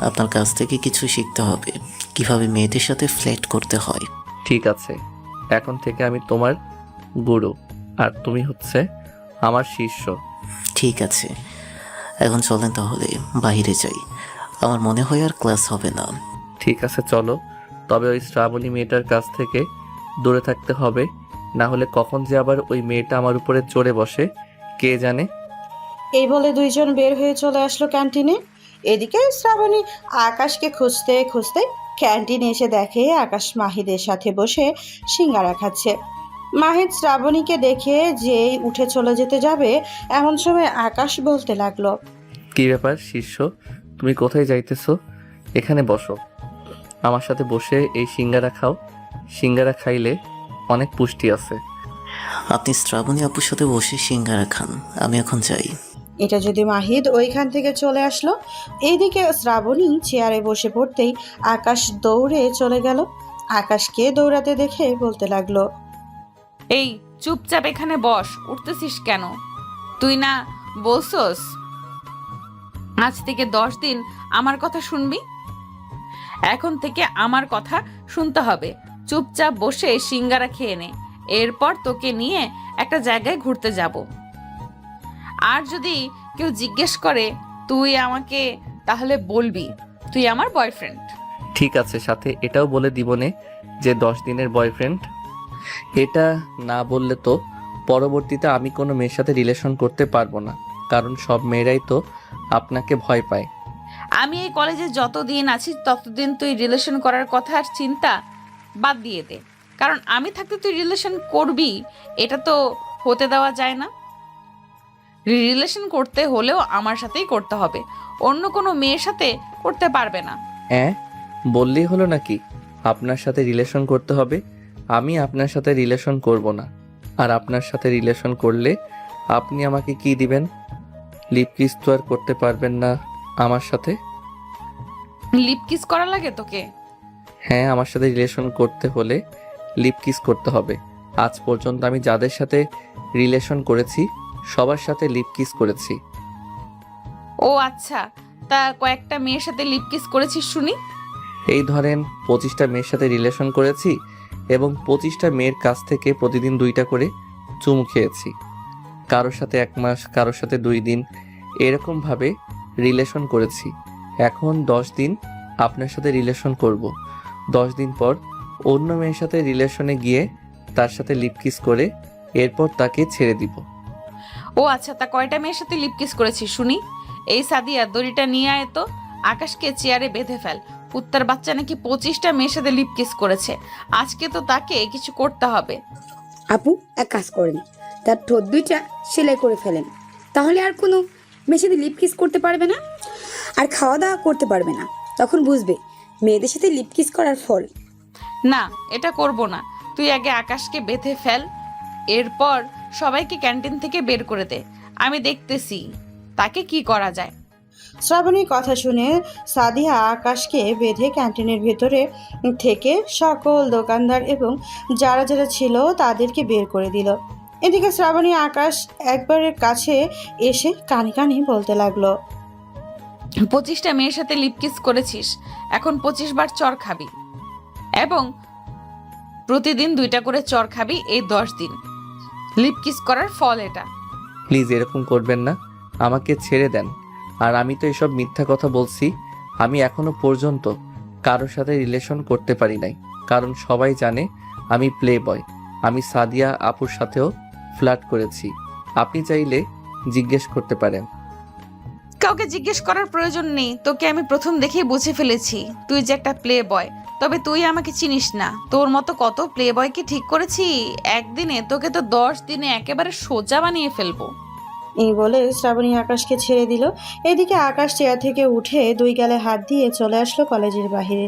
আপনার কাছ থেকে কিছু শিখতে হবে, কিভাবে মেয়েদের সাথে ফ্ল্যাট করতে হয়। ঠিক আছে, এখন থেকে আমি তোমার গুরু আর তুমি হচ্ছে আমার শিষ্য। ঠিক আছে, এখন চলেন তাহলে বাইরে যাই। আমার মনে হয় আর ক্লাস হবে না। ঠিক আছে চলো, তবে ওই শ্রাবণী মেয়েটার কাছ থেকে দূরে থাকতে হবে, না হলে কখন যে আবার ওই মেয়েটা আমার উপরে চড়ে বসে কে জানে। এই বলে দুইজন বের হয়ে চলে আসলো ক্যান্টিনে। এদিকে শ্রাবণী আকাশকে খুঁজতে খুঁজতে ক্যান্টিনে এসে দেখে আকাশ মাহিদের সাথে বসে সিঙ্গারা খাচ্ছে। মাহিদ শ্রাবণীকে দেখে যেই উঠে চলে যেতে যাবে, এমন সময় আকাশ বলতে লাগলো, কি ব্যাপার শিষ্য, তুমি কোথায় যাইতেছো? এখানে বসো, আমার সাথে বসে এই সিঙ্গারা খাও। সিঙ্গারা খাইলে অনেক পুষ্টি আছে। আপনি শ্রাবণী আপুর সাথে বসে সিঙ্গারা খান, আমি এখন যাই। এটা যদি মাহিদ ওইখান থেকে চলে আসলো। এইদিকে শ্রাবণী চেয়ারে বসে পড়তেই আকাশ দৌড়ে চলে গেল। আকাশকে দৌড়াতে দেখে বলতে লাগলো, এই চুপচাপ এখানে বস, উঠতেছিস কেন? তুই না বলছস আজ থেকে 10 দিন আমার কথা শুনবি? এখন থেকে আমার কথা শুনতে হবে। চুপচাপ বসে সিঙ্গারা খেয়ে নে, এরপর তোকে নিয়ে একটা জায়গায় ঘুরতে যাব। আর যদি কেউ জিজ্ঞেস করে তুই আমাকে, তাহলে বলবি তুই আমার বয়ফ্রেন্ড। ঠিক আছে, সাথে এটাও বলে দিবনে যে 10 দিনের বয়ফ্রেন্ড। এটা না বললে তো পরবর্তীতে আমি কোনো মেয়ের সাথে রিলেশন করতে পারবো না, কারণ সব মেয়েরাই তো আপনাকে ভয় পায়। আমি এই কলেজে যতদিন আছি ততদিন তুই রিলেশন করার কথা আর চিন্তা বাদ দিয়ে দে, কারণ আমি থাকতে তুই রিলেশন করবি এটা তো হতে দেওয়া যায় না। রিলেশন করতে হলেও আমার সাথেই করতে হবে, অন্য কোনো মেয়ের সাথে করতে পারবে না। হ্যাঁ, বললেই হলো নাকি আপনার সাথে রিলেশন করতে হবে? আমি আপনার সাথে রিলেশন করব না। আর আপনার সাথে রিলেশন করলে আপনি আমাকে কি দিবেন? লিপ কিস তো আর করতে পারবেন না আমার সাথে। লিপ কিস করা লাগে তোকে? হ্যাঁ, আমার সাথে রিলেশন করতে হলে লিপ কিস করতে হবে। আজ পর্যন্ত আমি যাদের সাথে রিলেশন করেছি সবার সাথে লিপ কিস করেছি। ও আচ্ছা, তা কয়েকটা মেয়ের সাথে লিপ কিস করেছিস শুনি? এই ধরেন 25টা মেয়ের সাথে রিলেশন করেছি এবং 25টা মেয়ের কাছ থেকে প্রতিদিন 2টা করে চুমু খেয়েছি। কারোর সাথে 1 মাস, কারোর সাথে 2 দিন, এরকমভাবে রিলেশন করেছি। এখন 10 দিন আপনার সাথে রিলেশন করব। 10 দিন পর অন্য মেয়ের সাথে রিলেশনে গিয়ে তার সাথে লিপ কিস করে এরপর তাকে ছেড়ে দিব। ও আচ্ছা, তা কয়টা মেয়ের সাথে লিপ কিস করেছিস শুনি? এই সাদিয়া, দড়িটা নিয়ে আয় তো, আকাশকে চেয়ারে বেঁধে ফেল। কুত্তার বাচ্চা নাকি 25টা মেয়ের সাথে লিপ কিস করেছে, আজকে তো তাকে কিছু করতে হবে। আপু এক কাজ করেন, তার ঠোঁট 2টা সেলাই করে ফেলেন, তাহলে আর কোনো মেয়ের সাথে লিপ কিস করতে পারবে না, আর খাওয়া দাওয়া করতে পারবে না। তখন বুঝবে মেয়েদের সাথে লিপ কিস করার ফল। না, এটা করব না। তুই আগে আকাশকে বেঁধে ফেল, এরপর সবাইকে ক্যান্টিন থেকে বের করে দে। আমি দেখতেছি তাকে কি করা যায়। শ্রাবণীর কথা শুনে সাদিয়া আকাশকে বেঁধে ক্যান্টিনের ভেতরে থেকে সকল দোকানদার এবং যারা যারা ছিল তাদেরকে বের করে দিল। এদিকে শ্রাবণী আকাশ একবারের কাছে এসে কানে কানে বলতে লাগলো, 25টা মেয়ের সাথে লিপ কিস করেছিস, এখন 25 বার চর খাবি এবং প্রতিদিন 2টা করে চর খাবি। এই 10 দিন লিপ কিস করার ফল এটা। প্লিজ এরকম করবেন না, আমাকে ছেড়ে দেন। আর আমি তো এসব মিথ্যা কথা বলছি। আমি এখনো পর্যন্ত কারোর সাথে রিলেশন করতে পারি নাই, কারণ সবাই জানে আমি প্লে বয়। আমি সাদিয়া আপুর সাথেও ফ্লার্ট করেছি। আপনি চাইলে জিজ্ঞেস করতে পারেন। কাউকে জিজ্ঞেস করার প্রয়োজন নেই, তোকে আমি প্রথম দেখেই বুঝে ফেলেছি তুই যে একটা প্লে বয়। তবে তুই আমাকে চিনিস না, তোর মতো কত প্লে বয়কে ঠিক করেছি একদিনে, তোকে তো 10 দিনে একেবারে সোজা বানিয়ে ফেলবো। এই বলে শ্রাবণী আকাশকে ছেড়ে দিল। এদিকে আকাশ চেয়ার থেকে উঠে 2 গালে হাত দিয়ে চলে আসলো কলেজের বাইরে।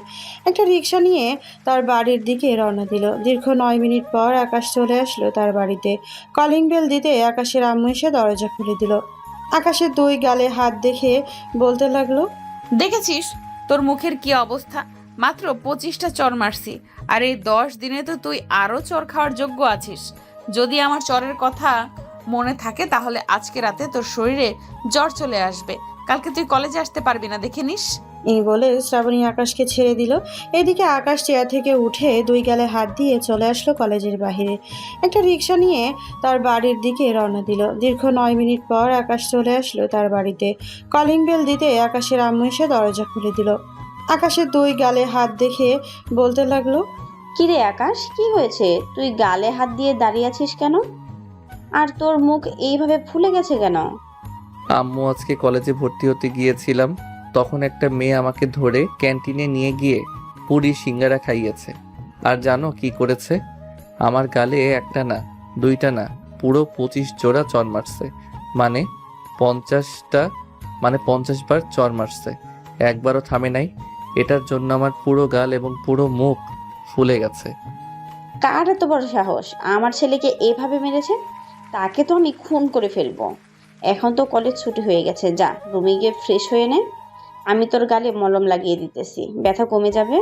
একটা রিক্সা নিয়ে তার বাড়ির দিকে রওনা দিল। দীর্ঘ 9 মিনিট পর আকাশ চলে আসলো তার বাড়িতে। কলিং বেল দিতে আকাশের আম্মু এসে দরজা খুলে দিল। আকাশের 2 গালে হাত দেখে বলতে লাগলো, দেখেছিস তোর মুখের কি অবস্থা? মাত্র 25টা চর মারছি, আর এই 10 দিনে তো তুই আরো চর খাওয়ার যোগ্য আছিস। যদি আমার চরের কথা মনে থাকে তাহলে আজকে রাতে তোর শরীরে জ্বর চলে আসবে, কালকে তুই কলেজে আসতে পারবি না, দেখে নিস। এই বলে শ্রাবণী আকাশকে ছেড়ে দিল। এদিকে আকাশ চেয়ার থেকে উঠে 2 গালে হাত দিয়ে চলে আসলো কলেজের বাইরে। একটা রিক্সা নিয়ে তার বাড়ির দিকে রওনা দিল। দীর্ঘ 9 মিনিট পর আকাশ চলে আসলো তার বাড়িতে। কলিং বেল দিতে আকাশের আম্মু এসে দরজা খুলে দিল। আকাশের 2 গালে হাত দেখে বলতে লাগলো, কিরে আকাশ, কি হয়েছে? তুই গালে হাত দিয়ে দাঁড়িয়ে আছিস কেন? আর তোর মুখ এইভাবে ফুলে গেছে কেন? আম্মু আজকে কলেজে ভর্তি হতে গিয়েছিলাম, তখন একটা মেয়ে আমাকে ধরে ক্যান্টিনে নিয়ে গিয়ে পুরি সিঙ্গারা খাইয়েছে। আর জানো কি করেছে? আমার গালে একটা না, 2টা না, পুরো 25 জোড়া চর মারছে। মানে 50 বার চর মারছে, একবারও থামে নাই। এটার জন্য আমার পুরো গাল এবং পুরো মুখ ফুলে গেছে। কার এত বড় সাহস আমার ছেলেকে এভাবে মেরেছে? তাকে তো আমি খুন করে ফেলবো। এখন তো কলেজ ছুটি হয়ে গেছে, যা রুমে গিয়ে ফ্রেশ হয়ে নে, আমি তোর গালে মলম লাগিয়ে দিতেছি, ব্যথা কমে যাবে।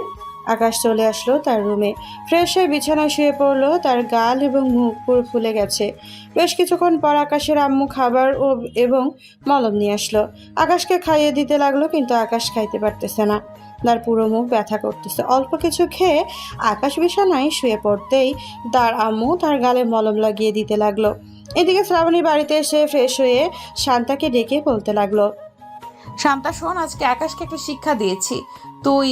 আকাশ চলে আসলো তার রুমে। ফ্রেশ হয়ে বিছানায় শুয়ে পড়লো। তার গাল এবং মুখ পুরো ফুলে গেছে। বেশ কিছুক্ষণ পর আকাশের আম্মু খাবার এবং মলম নিয়ে আসলো। আকাশকে খাইয়ে দিতে লাগলো, কিন্তু আকাশ খাইতে পারতেছে না। তার পুরো মুখ ব্যথা করতেছে। অল্প কিছু খেয়ে আকাশ বিছানায় শুয়ে পড়তেই তার আম্মু তার গালে মলম লাগিয়ে দিতে লাগলো। এদিকে শ্রাবণী বাড়িতে এসে ফ্রেশ হয়ে শান্তাকে ডেকে বলতে লাগলো, শান্তা শোন, আজকে আকাশকে একটা শিক্ষা দিয়েছি। তুই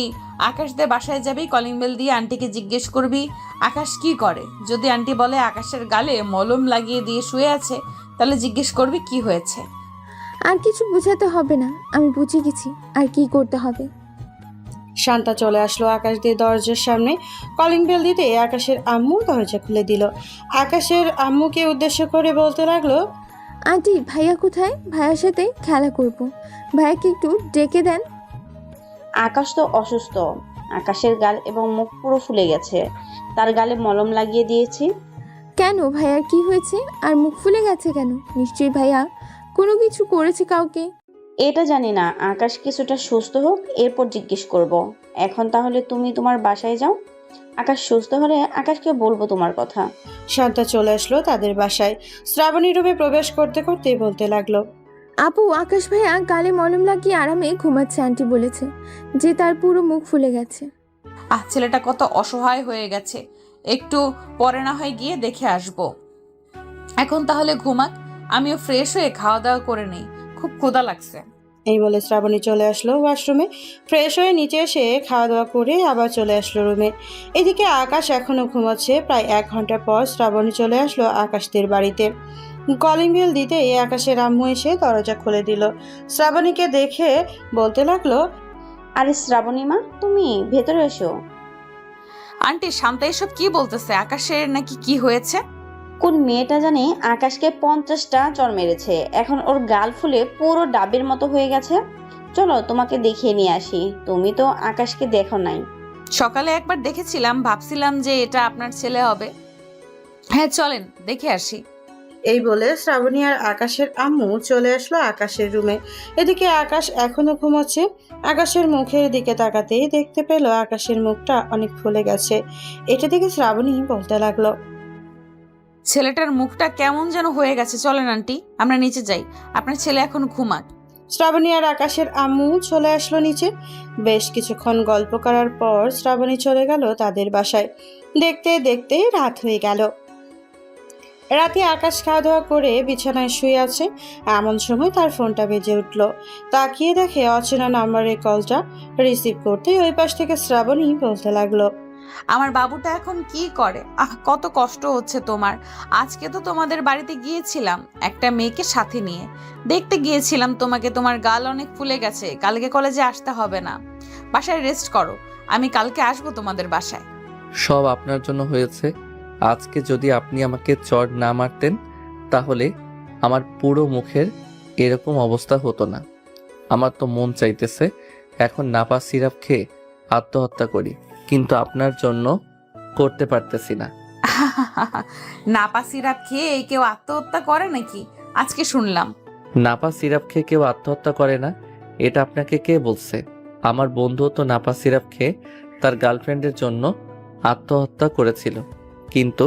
আকাশদের বাসায় যাবি, কলিং বেল দিয়ে আন্টিকে জিজ্ঞেস করবি আকাশ কি করে। যদি আন্টি বলে আকাশের গালে মলম লাগিয়ে দিয়ে শুয়ে আছে, তাহলে জিজ্ঞেস করবি কি হয়েছে। আর কিছু বোঝাতে হবে না, আমি বুঝে গেছি আর কি করতে হবে। শান্তা চলে আসলো আকাশ দিয়ে দরজার সামনে। কলিং বেল দিতে আকাশের আম্মু দরজা খুলে দিল। আকাশের আম্মুকে উদ্দেশ্য করে বলতে লাগলো, আন্টি ভাইয়া কোথায়? ভাইয়ার সাথে খেলা করব, ভাইয়াকে একটু ডেকে দেন। আকাশ তো অসুস্থ, আকাশের গাল এবং মুখ পুরো ফুলে গেছে, তার গালে মলম লাগিয়ে দিয়েছি। কেন, ভাইয়ার কি হয়েছে? আর মুখ ফুলে গেছে কেন? নিশ্চয়ই ভাইয়া কোনো কিছু করেছে কাউকে। এটা জানি না, আকাশ কিছুটা সুস্থ হোক এরপর জিজ্ঞেস করব। এখন তাহলে তুমি তোমার বাসায় যাও, আকাশ সুস্থ হলে আকাশকে বলবো তোমার কথা। শান্তা চলে আসলো তাদের বাসায়। শ্রাবণী রুমে প্রবেশ করতে করতেই বলতে লাগলো, আপু, আকাশ ভাইয়া গালে মলম লাগিয়ে আরামে ঘুমাচ্ছে। আন্টি বলেছে যে তার পুরো মুখ ফুলে গেছে। ছেলেটা কত অসহায় হয়ে গেছে, একটু পরে না হয় গিয়ে দেখে আসবো। এখন তাহলে ঘুমাক, আমিও ফ্রেশ হয়ে খাওয়া দাওয়া করে নেই, খুব ক্ষুধা লাগছে। এই বলে শ্রাবণী চলে আসলো ওয়াশরুমে। ফ্রেশ হয়ে নিচে এসে খাওয়া দাওয়া করে আবার চলে আসলো রুমে। এদিকে আকাশ এখনও ঘুমাচ্ছে। প্রায় 1 ঘন্টা পর শ্রাবণী চলে আসলো আকাশদের বাড়িতে। কলিং বেল দিতেই আকাশের আম্মু এসে দরজা খুলে দিল। শ্রাবণীকে দেখে বলতে লাগলো, আরে শ্রাবণী মা, তুমি ভেতরে এসো। আন্টি, শান্তা এসব কি বলতেছে? আকাশের নাকি কি হয়েছে? কোন মেয়েটা জানে আকাশকে 50টা চড় মেরেছে, এখন ওর গাল ফুলে পুরো ডাবের মতো হয়ে গেছে। চলো তোমাকে দেখিয়ে নিয়ে আসি, তুমি তো আকাশকে দেখো নাই। সকালে একবার দেখেছিলাম, ভাবছিলাম যে এটা আপনার ছেলে হবে। হ্যাঁ চলেন দেখে আসি। এই বলে শ্রাবণী আর আকাশের আম্মু চলে আসলো আকাশের রুমে। এদিকে আকাশ এখনো ঘুমাচ্ছে। আকাশের মুখের দিকে তাকাতেই দেখতে পেল আকাশের মুখটা অনেক ফুলে গেছে। এটা দেখে শ্রাবণী বলতে লাগলো, ছেলেটার মুখটা কেমন যেন হয়ে গেছে। চলেন আন্টি, আমরা নিচে যাই, আপনার ছেলে এখন ঘুমাক। শ্রাবণী আর আকাশের আম্মু চলে আসলো নিচে। বেশ কিছুক্ষণ গল্প করার পর শ্রাবণী চলে গেল তাদের বাসায়। দেখতে দেখতে রাত হয়ে গেল। রাতে আকাশ খাওয়া দাওয়া করে বিছানায় শুয়ে আছে। এমন সময় তার ফোনটা বেজে উঠল। তাকিয়ে দেখে অচেনা নাম্বারের কলটা। রিসিভ করতে ওই পাশ থেকে শ্রাবণী বলতে লাগলো, আমার বাবুটা এখন কি করে? কত কষ্ট হচ্ছে তোমার। আজকে তো তোমাদের বাড়িতে গিয়েছিলাম একটা মেয়েকে সাথে নিয়ে, দেখতে গিয়েছিলাম তোমাকে। তোমার গাল অনেক ফুলে গেছে, কালকে কলেজে আসতে হবে না, বাসায় রেস্ট করো। আমি কালকে আসবো তোমাদের বাসায়। সব আপনার জন্য হয়েছে। আজকে যদি আপনি আমাকে চড় না মারতেন তাহলে আমার পুরো মুখের এরকম অবস্থা হতো না। আমার তো মন চাইতেছে এখন নাপা সিরাপ খেয়ে আত্মহত্যা করি, কিন্তু আপনার জন্য করতে পারতেছি না। নাপা সিরাপ খেয়ে কেউ আত্মহত্যা করে নাকি? আজকে শুনলাম। নাপা সিরাপ খেয়ে কেউ আত্মহত্যা করে না, এটা আপনাকে কে বলছে? আমার বন্ধু তো নাপা সিরাপ খেয়ে তার গার্লফ্রেন্ডের জন্য আত্মহত্যা করেছিল, কিন্তু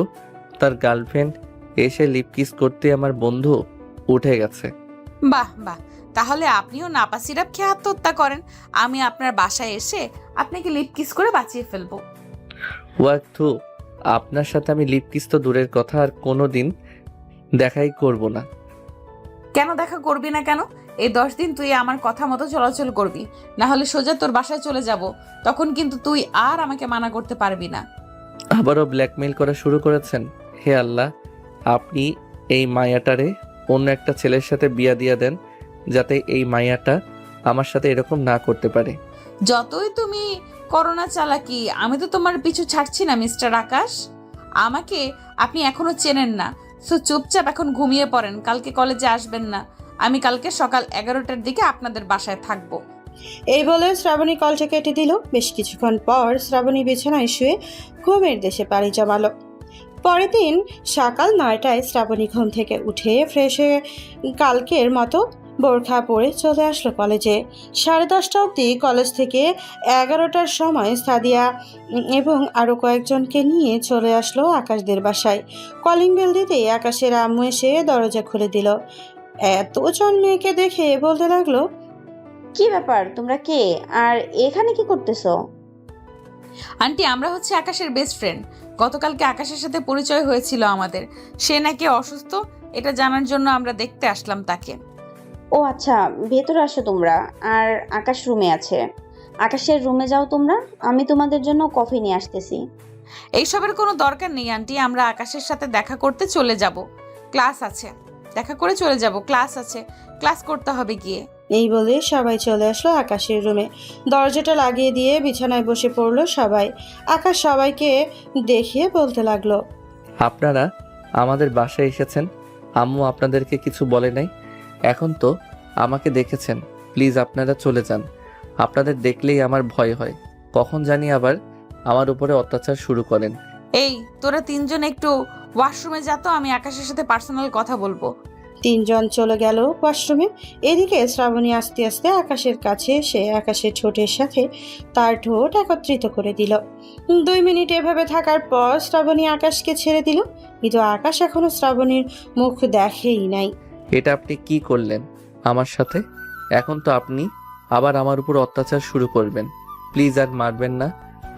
তার গার্লফ্রেন্ড এসে লিপ কিস করতে আমার বন্ধু উঠে গেছে। বাহ বাহ, তাহলে আপনিও নাপা সিরাপ খেয়ে আত্মহত্যা করেন। আমি আপনার বাসায় এসে আপনাকে লিপ কিস করে বাঁচিয়ে ফেলবো। ওয়াক থু, আপনার সাথে আমি লিপ কিস তো দূরের কথা, আর কোনো দিন দেখাই করব না। কেন দেখা করবি না কেন? এই 10 দিন তুই আমার কথা মতো চলাচল করবি, না হলে সোজা তোর বাসায় চলে যাব। তখন কিন্তু তুই আর আমাকে মানা করতে পারবি না। আবারও ব্ল্যাকমেইল করা শুরু করেছেন। হে আল্লাহ, আপনি এই মায়াটারে অন্য একটা ছেলের সাথে বিয়া দিয়া দেন, যাতে এই মায়াটা আমার সাথে এরকম না করতে পারে। যতই তুমি করোনা চালাকি, আমি তো তোমার পিছু ছাড়ছি না মিস্টার আকাশ। আমাকে আপনি এখনো চেনেন না, সো চুপচাপ এখন ঘুমিয়ে পড়েন, কালকে কলেজে আসবেন না। আমি কালকে সকাল 11টার দিকে আপনাদের বাসায় থাকবো। এই বলে শ্রাবণী কলটা কেটে দিল। বেশ কিছুক্ষণ পর শ্রাবণী বিছানায় শুয়ে ঘুমের দেশে পাড়ি জমালো। পরের দিন সকাল 9টায় শ্রাবণী ঘুম থেকে উঠে ফ্রেশ হয়ে কালকের মতো বোরখা পরে চলে আসলো কলেজে। 10:30 অবধি কলেজ থেকে 11টার সময় সাদিয়া এবং আরও কয়েকজনকে নিয়ে চলে আসলো আকাশদের বাসায়। কলিং বেল দিতেই আকাশের আম্মু এসে দরজা খুলে দিল। এতজন মেয়েকে দেখে বলতে লাগলো, কি ব্যাপার, তোমরা কে আর এখানে কি করতেছো? আন্টি, আমরা হচ্ছে আকাশের বেস্ট ফ্রেন্ড। গতকালকে আকাশের সাথে পরিচয় হয়েছিল আমাদের। সে নাকি অসুস্থ, এটা জানার জন্য আমরা দেখতে আসলাম তাকে। ও আচ্ছা, ভেতরে আসো তোমরা। আর আকাশ রুমে আছে, আকাশের রুমে যাও তোমরা, আমি তোমাদের জন্য কফি নিয়ে আসতেছি। এইসবের কোনো দরকার নেই আন্টি, আমরা আকাশের সাথে দেখা করতে চলে যাব। ক্লাস আছে, দেখা করে চলে যাব। ক্লাস আছে, ক্লাস করতে হবে গিয়ে। এই বলে সবাই চলে আসলো আকাশের রুমে। দরজাটা লাগিয়ে দিয়ে বিছানায় বসে পড়লো সবাই। আকাশ সবাইকে দেখিয়ে বলতে লাগলো, আপনারা আমাদের বাসায় এসেছেন, আম্মু আপনাদেরকে কিছু বলে নাই? এখন তো আমাকে দেখেছেন, প্লিজ আপনারা চলে যান। আপনাদের দেখলেই আমার ভয় হয়, কখন জানি আবার আমার উপরে অত্যাচার শুরু করেন। এই তোরা 3 জন একটু ওয়াশরুমে যা তো, আমি আকাশের সাথে পার্সোনাল কথা বলবো। 3 জন চলে গেল ওয়াশরুমে। এদিকে শ্রাবণী আস্তে আস্তে আকাশের কাছে এসে আকাশের ঠোঁটের সাথে তার ঠোঁট একত্রিত করে দিল। 2 মিনিট এভাবে থাকার পর শ্রাবণী আকাশকে ছেড়ে দিল, কিন্তু আকাশ এখনো শ্রাবণীর মুখ দেখেই নাই। এটা আপনি কি করলেন আমার সাথে? এখন তো আপনি আবার আমার উপর অত্যাচার শুরু করবেন। প্লিজ আর মারবেন না।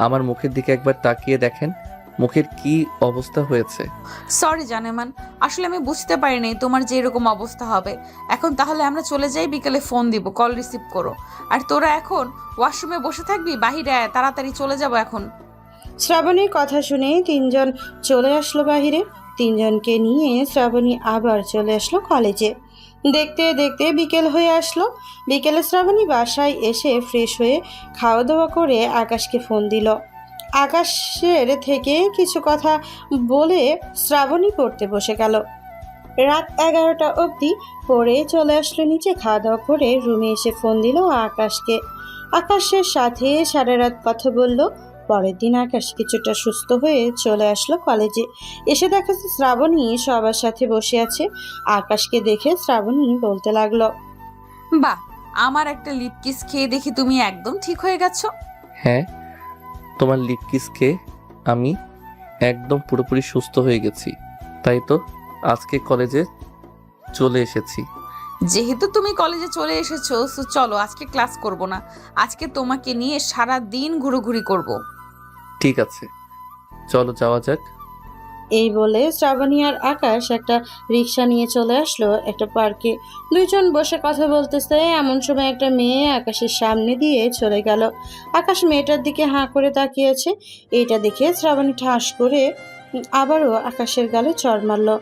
আমার মুখের দিকে একবার তাকিয়ে দেখেন, মুখের কি অবস্থা হয়েছে। সরি জানেমান, আসলে আমি বুঝতে পারিনি তোমার যে এরকম অবস্থা হবে। এখন তাহলে আমরা চলে যাই, বিকেলে ফোন দিব, কল রিসিভ করো। আর তোরা এখন ওয়াশরুমে বসে থাকবি, বাহিরে আয়, তাড়াতাড়ি চলে যাব এখন। শ্রাবণীর কথা শুনে 3 জন চলে আসলো বাহিরে। 3 জনকে নিয়ে শ্রাবণী আবার চলে আসলো কলেজে। দেখতে দেখতে বিকেল হয়ে আসলো। বিকেলে শ্রাবণী বাসায় এসে ফ্রেশ হয়ে খাওয়া দাওয়া করে আকাশকে ফোন দিল। আকাশের থেকে কিছু কথা বলে শ্রাবণী পড়তে বসে গেল। রাত 11টা অবধি পড়ে চলে আসলো নিচে। খাওয়া দাওয়া করে রুমে এসে ফোন দিল আকাশকে। আকাশের সাথে সারা রাত কথা বলল। পরের দিন আকাশ কিছুটা সুস্থ হয়ে চলে আসলো কলেজে। এসে দেখা যাচ্ছে শ্রাবণী সবার সাথে বসে আছে। আকাশকে দেখে শ্রাবণী বলতে লাগলো, বাহ, আমার একটা লিপ কিস খেয়ে দেখি তুমি একদম ঠিক হয়ে গেছো। হ্যাঁ, তোমার লিপ কিস খেয়ে আমি একদম পুরোপুরি সুস্থ হয়ে গেছি, তাই তো আজকে কলেজে চলে এসেছি। যেহেতু তুমি কলেজে চলে এসেছো, সো চলো আজকে ক্লাস করব না। আজকে তোমাকে নিয়ে সারা দিন ঘুরোঘুরি করব। ঠিক আছে, চলো যাওয়া যাক। এই বলে শ্রাবণী আর আকাশ একটা রিক্সা নিয়ে চলে আসলো একটা পার্কে। দুইজন বসে কথা বলতেছে, এমন সময় একটা মেয়ে আকাশের সামনে দিয়ে চলে গেল। আকাশ মেয়েটার দিকে হাঁ করে তাকিয়েছে। এটা দেখে শ্রাবণী ঠাস করে আবারও আকাশের গালে চড় মারলো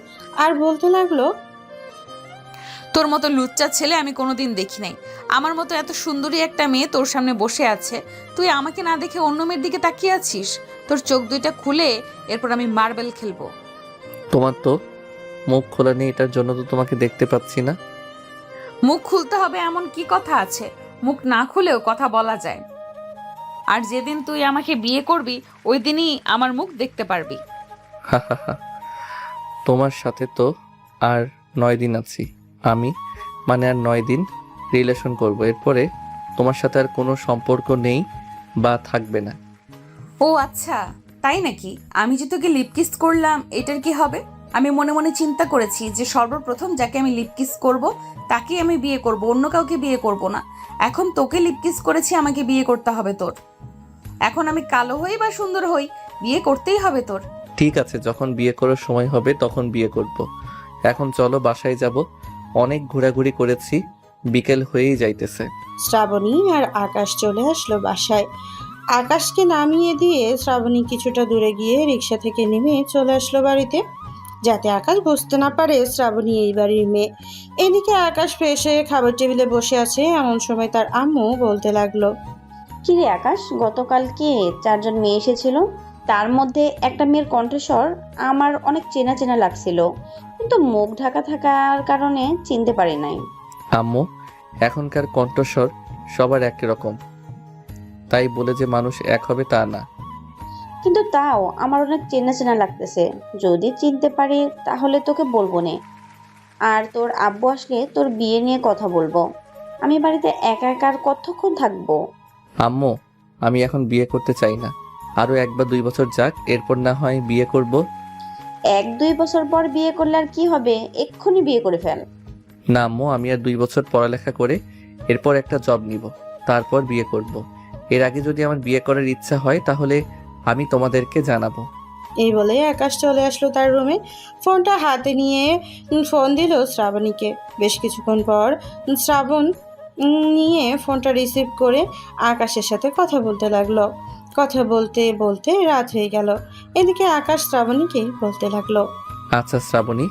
আর বলতে লাগলো, তোর মতো লুচ্চা ছেলে আমি কোনোদিন দেখি নাই। আমার মতো এত সুন্দরী একটা মেয়ে তোর সামনে বসে আছে, তুই আমাকে না দেখে অন্য মেয়ের দিকে তাকিয়ে আছিস। তোর চোখ দুইটা খুলে এরপর আমি মার্বেল খেলবো। তোমার তো মুখ খোলা নেই, এটার জন্য তো তোমাকে দেখতে পাচ্ছি না। মুখ খুলতে হবে এমন কি কথা আছে? মুখ না খুলেও কথা বলা যায়। আর যেদিন তুই আমাকে বিয়ে করবি ওই দিনই আমার মুখ দেখতে পারবি। তোমার সাথে তো আর 9 দিন আছি আমি, মানে আর 9 দিন রিলেশন করব, এরপরে তোমার সাথে আর কোনো সম্পর্ক নেই বা থাকবে না। ও আচ্ছা, তাই নাকি? আমি যে তোকে লিপ কিস করলাম এটার কি হবে? আমি মনে মনে চিন্তা করেছি যে সর্বপ্রথম যাকে আমি লিপ কিস করব তাকেই আমি বিয়ে করব, অন্য কাউকে বিয়ে করব না। এখন তোকে লিপ কিস করেছি, আমাকে বিয়ে করতে হবে তোর। এখন আমি কালো হই বা সুন্দর হই, বিয়ে করতেই হবে তোর। ঠিক আছে, যখন বিয়ে করার সময় হবে তখন বিয়ে করব। এখন চলো বাসায় যাব, অনেক ঘোরাঘুরি করেছি, বিকেল হয়েই যাইতেছে। শ্রাবণী আর আকাশ চলে আসলো বাসায়। আকাশকে নামিয়ে দিয়ে শ্রাবণী কিছুটা দূরে গিয়ে রিক্সা থেকে নেমে চলে আসলো বাড়িতে, যাতে আকাশ বুঝতে না পারে শ্রাবণী এই বাড়ির মেয়ে। এদিকে আকাশ ফ্রেশ হয়ে খাবার টেবিলে বসে আছে, এমন সময় তার আম্মু বলতে লাগলো, কিরে আকাশ, গতকালকে 4জন মেয়ে এসেছিল, তার মধ্যে একটা মেয়ের কণ্ঠস্বর আমার অনেক চেনা চেনা লাগছিল, কিন্তু মুখ ঢাকা থাকার কারণে চিনতে পারি নাই। আম্মু, এখনকার কণ্ঠস্বর সবার একই রকম, তাই বলে যে মানুষ এক হবে তা না। কিন্তু তাও আমার অনেক চেনা চেনা লাগতেছে, যদি চিনতে পারি তাহলে তোকে বলবো নে। আর তোর আব্বু আসলে তোর বিয়ে নিয়ে কথা বলবো। আমি বাড়িতে একা একা আর কতক্ষণ থাকবো? আম্মু, আমি এখন বিয়ে করতে চাই না, আরো 1 বা 2 বছর যাক, এরপর না হয় বিয়ে করব। 1-2 বছর পর বিয়ে করলে আর কি হবে, এক্ষুনি বিয়ে করে ফেল। না আম্মু, আমি আর 2 বছর পড়ালেখা করে এরপর একটা জব নিব, তারপর বিয়ে করব। এর আগে যদি আমার বিয়ে করার ইচ্ছা হয় তাহলে আমি তোমাদেরকে জানাবো। এই বলে আকাশ চলে আসলো তার রুমে। ফোনটা হাতে নিয়ে ফোন দিল শ্রাবণীকে। বেশ কিছুক্ষণ পর শ্রাবণ নিয়ে ফোনটা রিসিভ করে আকাশের সাথে কথা বলতে লাগলো। কথা বলতে বলতে রাত হয়ে গেল। এদিকে আকাশ শ্রাবণীকে বলতে লাগলো, আচ্ছা শ্রাবণী,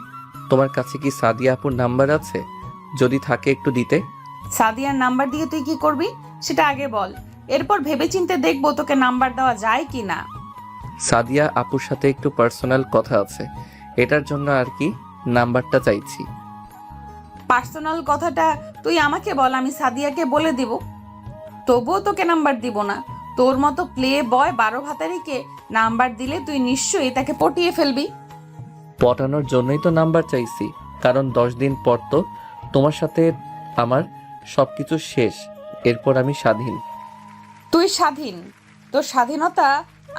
তোমার কাছে কি সাদিয়া আপুর নাম্বার আছে? যদি থাকে একটু দিতে। সাদিয়ার নাম্বার দিয়ে তুই কি করবি সেটা আগে বল, এরপর ভেবেচিন্তে দেখবো তোকে নাম্বার দেওয়া যায় কি না। সাদিয়া আপুর সাথে একটু পার্সোনাল কথা আছে, এটার জন্য আর কি নাম্বারটা চাইছি। পার্সোনাল কথাটা তুই আমাকে বল, আমি সাদিয়াকে বলে দিব। তবুও তোকে নাম্বার দিব না। তোর মতো প্লে বয় 12 ভাতারিকে নাম্বার দিলে তুই নিশ্চয়ই তাকে পটিয়ে ফেলবি। পটানোর জন্যই তো নাম্বার চাইছি, কারণ 10 দিন পর তো তোমার সাথে আমার সবকিছু শেষ, এরপর আমি স্বাধীন। তুই স্বাধীন? তোর স্বাধীনতা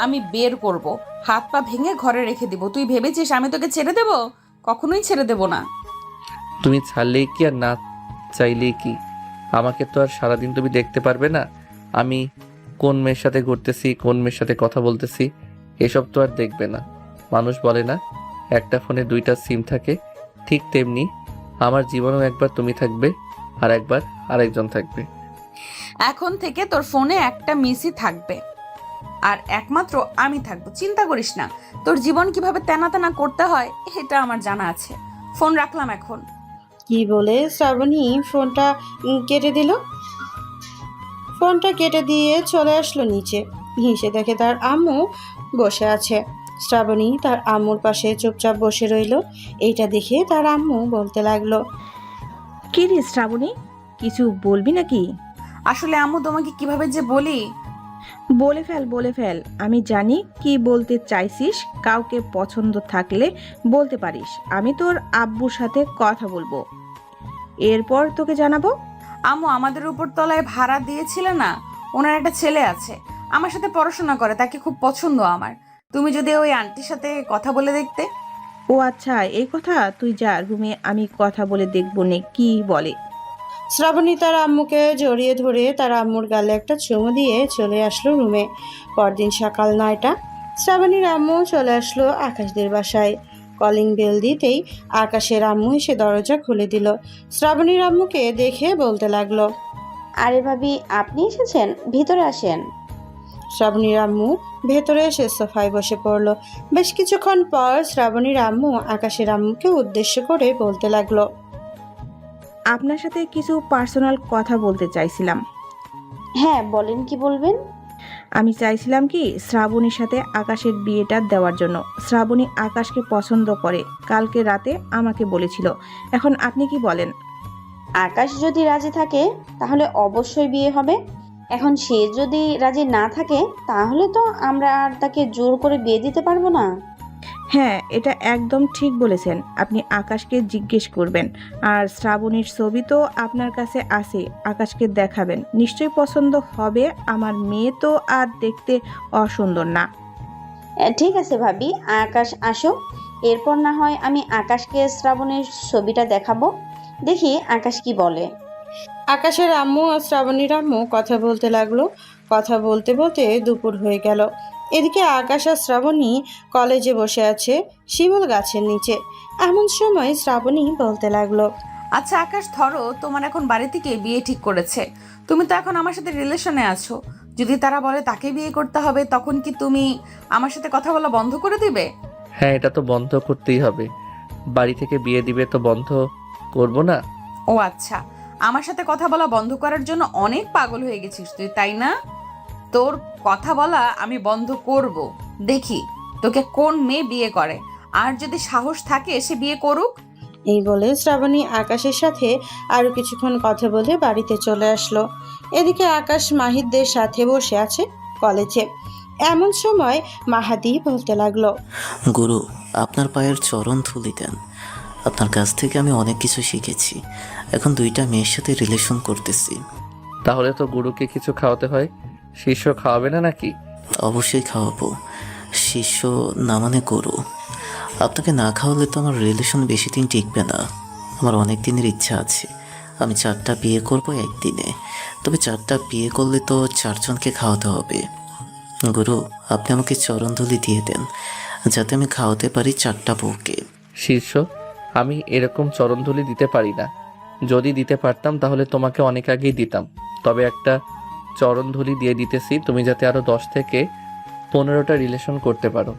আমি বের করব, হাত পা ভেঙে ঘরে রেখে দিব। তুই ভেবেছিস আমি তোকে ছেড়ে দেব? কখনোই ছেড়ে দেব না। তুমি ছাড়লেই কি আর না চাইলেই কি? আমাকে তো আর সারাদিন তুমি দেখতে পারবে না। আমি কোন মেয়ের সাথে ঘুরতেছি, কোন মেয়ের সাথে কথা বলতেছি, এসব তো আর দেখবে না। মানুষ বলে না একটা ফোনে 2টা সিম থাকে, ঠিক তেমনি আমার জীবনেও একবার তুমি থাকবে আর একবার আরেকজন থাকবে। এখন থেকে তোর ফোনে একটা মিসই থাকবে আর একমাত্র আমি থাকবো। চিন্তা করিস না, তোর জীবন কিভাবে তেনা তেনা করতে হয় এটা আমার জানা আছে। ফোন রাখলাম এখন। কি বলে শ্রাবণী ফোনটা কেটে দিল। ফোনটা কেটে দিয়ে চলে আসলো নিচে। নিচে দেখে তার আম্মু বসে আছে। শ্রাবণী তার আম্মুর পাশে চুপচাপ বসে রইল। এইটা দেখে তার আম্মু বলতে লাগলো, কি রে শ্রাবণী, কিছু বলবি নাকি? আসলে আম্মু তোমাকে কিভাবে যে বলি। বলে ফেল, আমি জানি কি বলতে চাইছিস। কাউকে পছন্দ থাকলে বলতে পারিস, আমি তোর আব্বুর সাথে কথা বলবো, এরপর তোকে জানাবো। আম্মু, আমাদের উপর তলায় ভাড়া দিয়েছিলে না, ওনার একটা ছেলে আছে, আমার সাথে পড়াশোনা করে, তাকে খুব পছন্দ আমার। তুমি যদি ওই আন্টির সাথে কথা বলে দেখতে। ও আচ্ছা, এই কথা, তুই যা রুমে, আমি কথা বলে দেখবো নে কি বলে। শ্রাবণী তার আম্মুকে জড়িয়ে ধরে তার আম্মুর গালে একটা চুমু দিয়ে চলে আসলো রুমে। পরদিন সকাল 9টা। শ্রাবণীর আম্মু চলে আসলো আকাশদের বাসায়। কলিং বেল দিতেই আকাশের আম্মু এসে দরজা খুলে দিল। শ্রাবণীর আম্মুকে দেখে বলতে লাগলো, আরে ভাবি, আপনি এসেছেন, ভিতরে আসেন। শ্রাবণীর আম্মু ভেতরে এসে সোফায় বসে পড়লো। বেশ কিছুক্ষণ পর শ্রাবণীর আম্মু আকাশের আম্মুকে উদ্দেশ্য করে বলতে লাগলো, আপনার সাথে কিছু পার্সোনাল কথা বলতে চাইছিলাম। হ্যাঁ বলেন, কি বলবেন? আমি চাইছিলাম কি শ্রাবণীর সাথে আকাশের বিয়েটা দেওয়ার জন্য। শ্রাবণী আকাশকে পছন্দ করে, কালকে রাতে আমাকে বলেছিল। এখন আপনি কি বলেন? আকাশ যদি রাজি থাকে তাহলে অবশ্যই বিয়ে হবে। এখন সে যদি রাজি না থাকে তাহলে তো আমরা আর তাকে জোর করে বিয়ে দিতে পারবো না। হ্যাঁ, এটা একদম ঠিক বলেছেন। আপনি আকাশকে জিজ্ঞেস করবেন, আর শ্রাবণীর ছবি তো আপনার কাছে আছে, আকাশকে দেখাবেন, নিশ্চয়ই পছন্দ হবে। আমার মেয়ে তো আর দেখতে অসুন্দর না। ঠিক আছে ভাবি, আকাশ আসো, এরপর না হয় আমি আকাশকে শ্রাবণীর ছবিটা দেখাবো, দেখি আকাশ কি বলে। আকাশের আম্মু আর শ্রাবণীর আম্মু কথা বলতে লাগলো। কথা বলতে বলতে দুপুর হয়ে গেল। এদিকে আকাশ আর শ্রাবণী কলেজে বসে আছে শিমুল গাছের নিচে। এমন সময় শ্রাবণী বলতে লাগলো, আচ্ছা আকাশ, ধরো তোমার এখন বাড়ি থেকে বিয়ে ঠিক করেছে, তুমি তো এখন আমার সাথে রিলেশনে আছো। যদি তারা বলে তাকে বিয়ে করতে হবে, তখন কি তুমি আমার সাথে কথা বলা বন্ধ করে দিবে? হ্যাঁ, এটা তো বন্ধ করতেই হবে। বাড়ি থেকে বিয়ে দিবে তো বন্ধ করব না? ও আচ্ছা, আমার সাথে কথা বলা বন্ধ করার জন্য অনেক পাগল হয়ে গেছিস তুই, তাই না? তোর কথা বলা আমি বন্ধ করব, দেখি তোকে কোন মেয়ে বিয়ে করে। আর যদি সাহস থাকে সে বিয়ে করুক। এই বলে শ্রাবণী আকাশের সাথে আরো কিছুক্ষণ কথা বলে বাড়িতে চলে আসলো। এদিকে আকাশ মাহিদদের সাথে বসে আছে কলেজে। এমন সময় মাহাদি বলতে লাগলো, গুরু, আপনার পায়ের চরণ ধুলি দেন। আপনার কাছ থেকে আমি অনেক কিছু শিখেছি। এখন 2টা মেয়ের সাথে রিলেশন করতেছি। তাহলে তো গুরুকে কিছু খাওয়াতে হয়। শিষ্য খাওয়াবে না নাকি? অবশ্যই খাওয়াবো। শিষ্য না মানে গুরু। আপনাকে না খাওয়ালে তো আমার রিলেশন বেশি দিন টিকবে না। আমার অনেক দিনের ইচ্ছা আছে, আমি 4টা বিয়ে করব একদিনে। তবে 4টা বিয়ে করলে তো 4 জনকে খাওয়াতে হবে। গুরু, আপনি আমাকে চরণধুলি দিয়ে দেন, যাতে আমি খাওয়াতে পারি 4টা বউকে। শিষ্য, আমি এরকম চরণধুলি দিতে পারি না। যদি দিতে পারতাম তাহলে তোমাকে অনেক আগেই দিতাম। তবে একটা চরণধুলি দিয়ে দিতেছি, তুমি যাতে আরো 10 থেকে 15টা রিলেশন করতে পারো।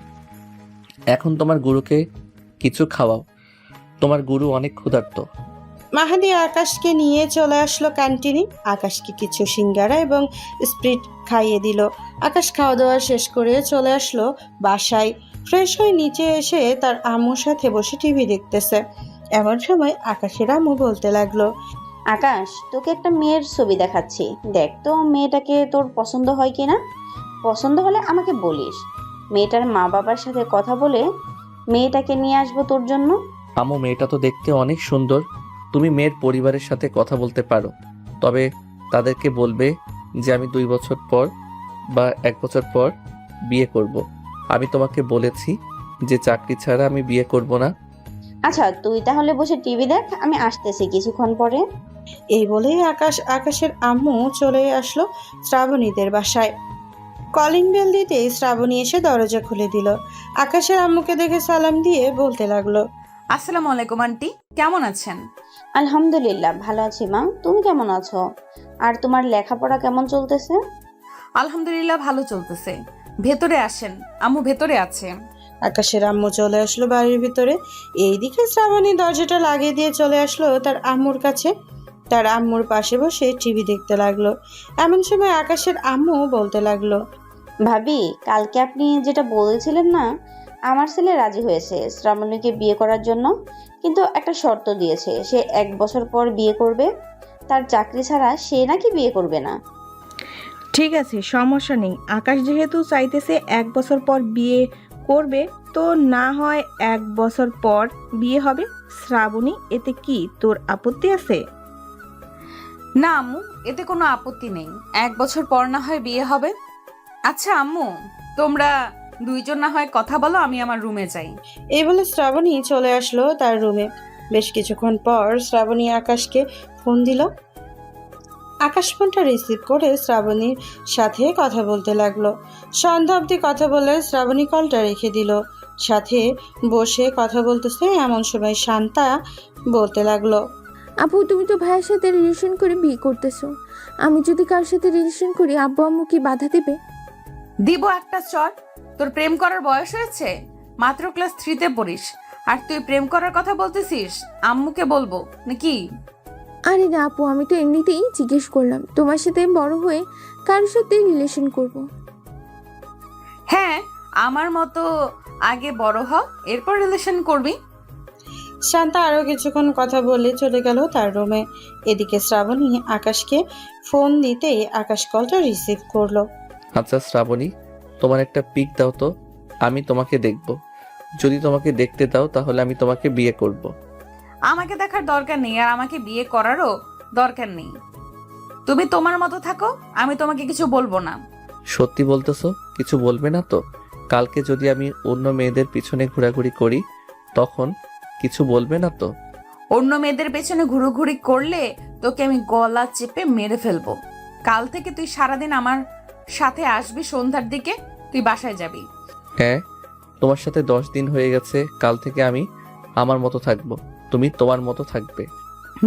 এখন তোমার গুরুকে কিছু খাওয়াও, তোমার গুরু অনেক ক্ষুধার্ত। মাহাদি আকাশকে নিয়ে চলে আসলো ক্যান্টিনে। আকাশকে কিছু সিঙ্গারা এবং স্প্রিট খাইয়ে দিল। আকাশ খাওয়া দাওয়া শেষ করে চলে আসলো বাসায়। ফ্রেশ হয়ে নিচে এসে তার আম্মুর সাথে বসে টিভি দেখতেছে। এমন সময় আকাশের আম্মু বলতে লাগলো, আকাশ, তোকে একটা মেয়ের ছবি দেখাচ্ছি, দেখ তো মেয়েটাকে তোর পছন্দ হয় কিনা। পছন্দ হলে আমাকে বলিস, মেয়েটার মা বাবার সাথে কথা বলে মেয়েটাকে নিয়ে আসবো তোর জন্য। আম্মু, মেয়েটা তো দেখতে অনেক সুন্দর। তুমি মেয়ের পরিবারের সাথে কথা বলতে পারো, তবে তাদেরকে বলবে যে আমি 2 বছর পর বা 1 বছর পর বিয়ে করব। আমি তোমাকে বলেছি যে চাকরি ছাড়া আমি বিয়ে করব না। আচ্ছা, তুই তাহলে বসে টিভি দেখ, আমি আসতেছি কিছুক্ষণ পরে। এই বলেই আকাশের আম্মু চলে আসলো শ্রাবণীদের বাসায়। কলিং বেল দিতেই শ্রাবণী এসে দরজা খুলে দিল। আকাশের আম্মুকে দেখে সালাম দিয়ে বলতে লাগলো, আসসালামু আলাইকুম আন্টি, কেমন আছেন? আলহামদুলিল্লাহ, ভালো আছি মা, তুমি কেমন আছো? আর তোমার লেখাপড়া কেমন চলতেছে? আলহামদুলিল্লাহ, ভালো চলতেছে। ভেতরে আসেন, আম্মু ভেতরে আছে। আকাশের আম্মু চলে আসলো বাড়ির ভিতরে। এইদিকে শ্রাবণী দরজাটা লাগিয়ে দিয়ে চলে আসলো তার আম্মুর কাছে। তার আম্মুর পাশে বসে টিভি দেখতে লাগলো। এমন সময় আকাশের আম্মু বলতে লাগলো, ভাবি, কালকে আপনি যেটা বলেছিলেন না, আমার ছেলে রাজি হয়েছে শ্রাবণীকে বিয়ে করার জন্য, কিন্তু একটা শর্ত দিয়েছে, সে 1 বছর পর বিয়ে করবে। তার চাকরি ছাড়া সে নাকি বিয়ে করবে না। ঠিক আছে, সমস্যা নেই। আকাশ যেহেতু চাইতেছে 1 বছর পর বিয়ে করবে, তো না হয় 1 বছর পর বিয়ে হবে। শ্রাবণী, এতে কি তোর আপত্তি আছে? না আম্মু, এতে কোনো আপত্তি নেই। 1 বছর পর না হয় বিয়ে হবে। আচ্ছা আম্মু, তোমরা 2 জন না হয় কথা বলো, আমি আমার রুমে যাই। এই বলে শ্রাবণী চলে আসলো তার রুমে। বেশ কিছুক্ষণ পর শ্রাবণী আকাশকে ফোন দিল। আকাশ ফোনটা রিসিভ করে শ্রাবণীর সাথে কথা বলতে লাগলো। সন্ধ্যা অবধি কথা বলে শ্রাবণী কলটা রেখে দিল। সাথে বসে কথা বলতেছে এমন সময় শান্তা বলতে লাগলো, আপু তুমি তো ভাইয়ের সাথে রিলেশন করে বিয়ে করতেছো। আমি যদি কার সাথে রিলেশন করি আব্বু আম্মু কি বাধা দেবে? দিব একটা চট। তোর প্রেম করার বয়স হয়েছে, মাত্র ক্লাস 3-তে পড়িস, আর তুই প্রেম করার কথা বলতেছিস? আম্মুকে বলবো নাকি? আরে না আপু, আমি তো এমনিতেই জিজ্ঞেস করলাম তোমার সাথে বড় হয়ে কার সাথে রিলেশন করব। হ্যাঁ, আমার মতো আগে বড় হ, এরপর রিলেশন করবি। শান্তা আরও কিছুক্ষণ কথা বলে চলে গেল তার রুমে। এদিকে শ্রাবণী আকাশকে ফোন দিতেই আকাশ কলটা রিসিভ করলো। আচ্ছা শ্রাবণী, তোমার একটা পিক দাও তো, আমি তোমাকে দেখব। যদি তোমাকে দেখতে দাও তাহলে আমি তোমাকে বিয়ে করব। আমাকে দেখার দরকার নেই, আর আমাকে বিয়ে করারও দরকার নেই। তুমি তোমার মতো থাকো, আমি তোমাকে কিছু বলবো না। সত্যি বলতেছো? কিছু বলবে না তো? কালকে যদি আমি অন্য মেয়েদের পিছনে ঘোরাঘুরি করি তখন কিছু বলবে না তো? অন্য মেয়েদের পেছনে ঘুরোঘুরি করলে তোকে আমি গলা চেপে মেরে ফেলবো। কাল থেকে তুই সারাদিন আমার সাথে আসবি, সন্ধ্যার দিকে তুই বাসায় যাবি। হ্যাঁ, তোমার সাথে 10 দিন হয়ে গেছে। কাল থেকে আমি আমার মতো থাকবো, তুমি তোমার মতো থাকবে।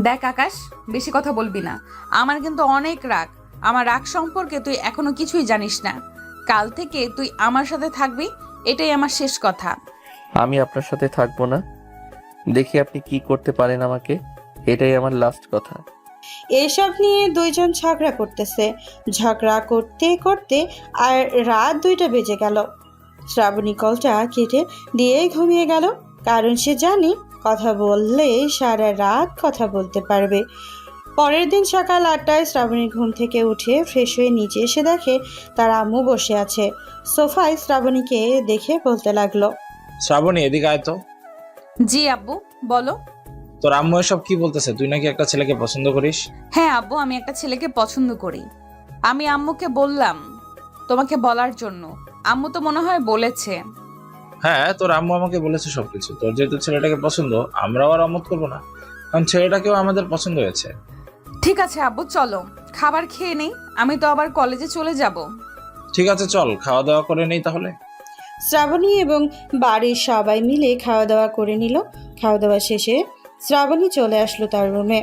দেখ আকাশ, বেশি কথা বলবি না। আমার কিন্তু অনেক রাগ। আমার রাগ সম্পর্কে তুই এখনো কিছুই জানিস না। কাল থেকে তুই আমার সাথে থাকবি, এটাই আমার শেষ কথা। আমি আপনার সাথে থাকবো না, দেখি আপনি কি করতে পারেন আমাকে, এটাই আমার লাস্ট কথা। এসব নিয়ে দুইজন ঝগড়া করতেছে। ঝগড়া করতে করতে আর রাত 2টা বেজে গেল। শ্রাবণী কলটা কেটে দিয়ে ঘুমিয়ে গেল, কারণ সে জানে কথা বললে সারা রাত কথা বলতে পারবে। পরের দিন সকাল 8টায় শ্রাবণী ঘুম থেকে উঠে ফ্রেশ হয়ে নিচে এসে দেখে তার আম্মু বসে আছে সোফায়। শ্রাবণীকে দেখে বলতে লাগলো, শ্রাবণী এদিকে আয় তো। জি আব্বু, বলো। তোর আম্মু এসব কি বলতেছে? তুই নাকি একটা ছেলেকে পছন্দ করিস? হ্যাঁ আব্বু, আমি একটা ছেলেকে পছন্দ করি। আমি আম্মুকে বললাম তোমাকে বলার জন্য। আম্মু তো মনে হয় বলেছে। হ্যাঁ, তোর আম্মু আমাকে বলেছে সবকিছু। তোর যেহেতু ছেলেটাকে পছন্দ, আমরাও আর অমত করবো না, কারণ ছেলেটাকেও আমাদের পছন্দ হয়েছে। ঠিক আছে আব্বু, চলো খাবার খেয়ে নেই, আমি তো আবার কলেজে চলে যাব। ঠিক আছে, চল খাওয়া দাওয়া করে নেই তাহলে। শ্রাবণী এবং বাড়ির সবাই মিলে খাওয়া দাওয়া করে নিল। খাওয়া দাওয়া শেষে শ্রাবণী চলে আসলো তার রুমে।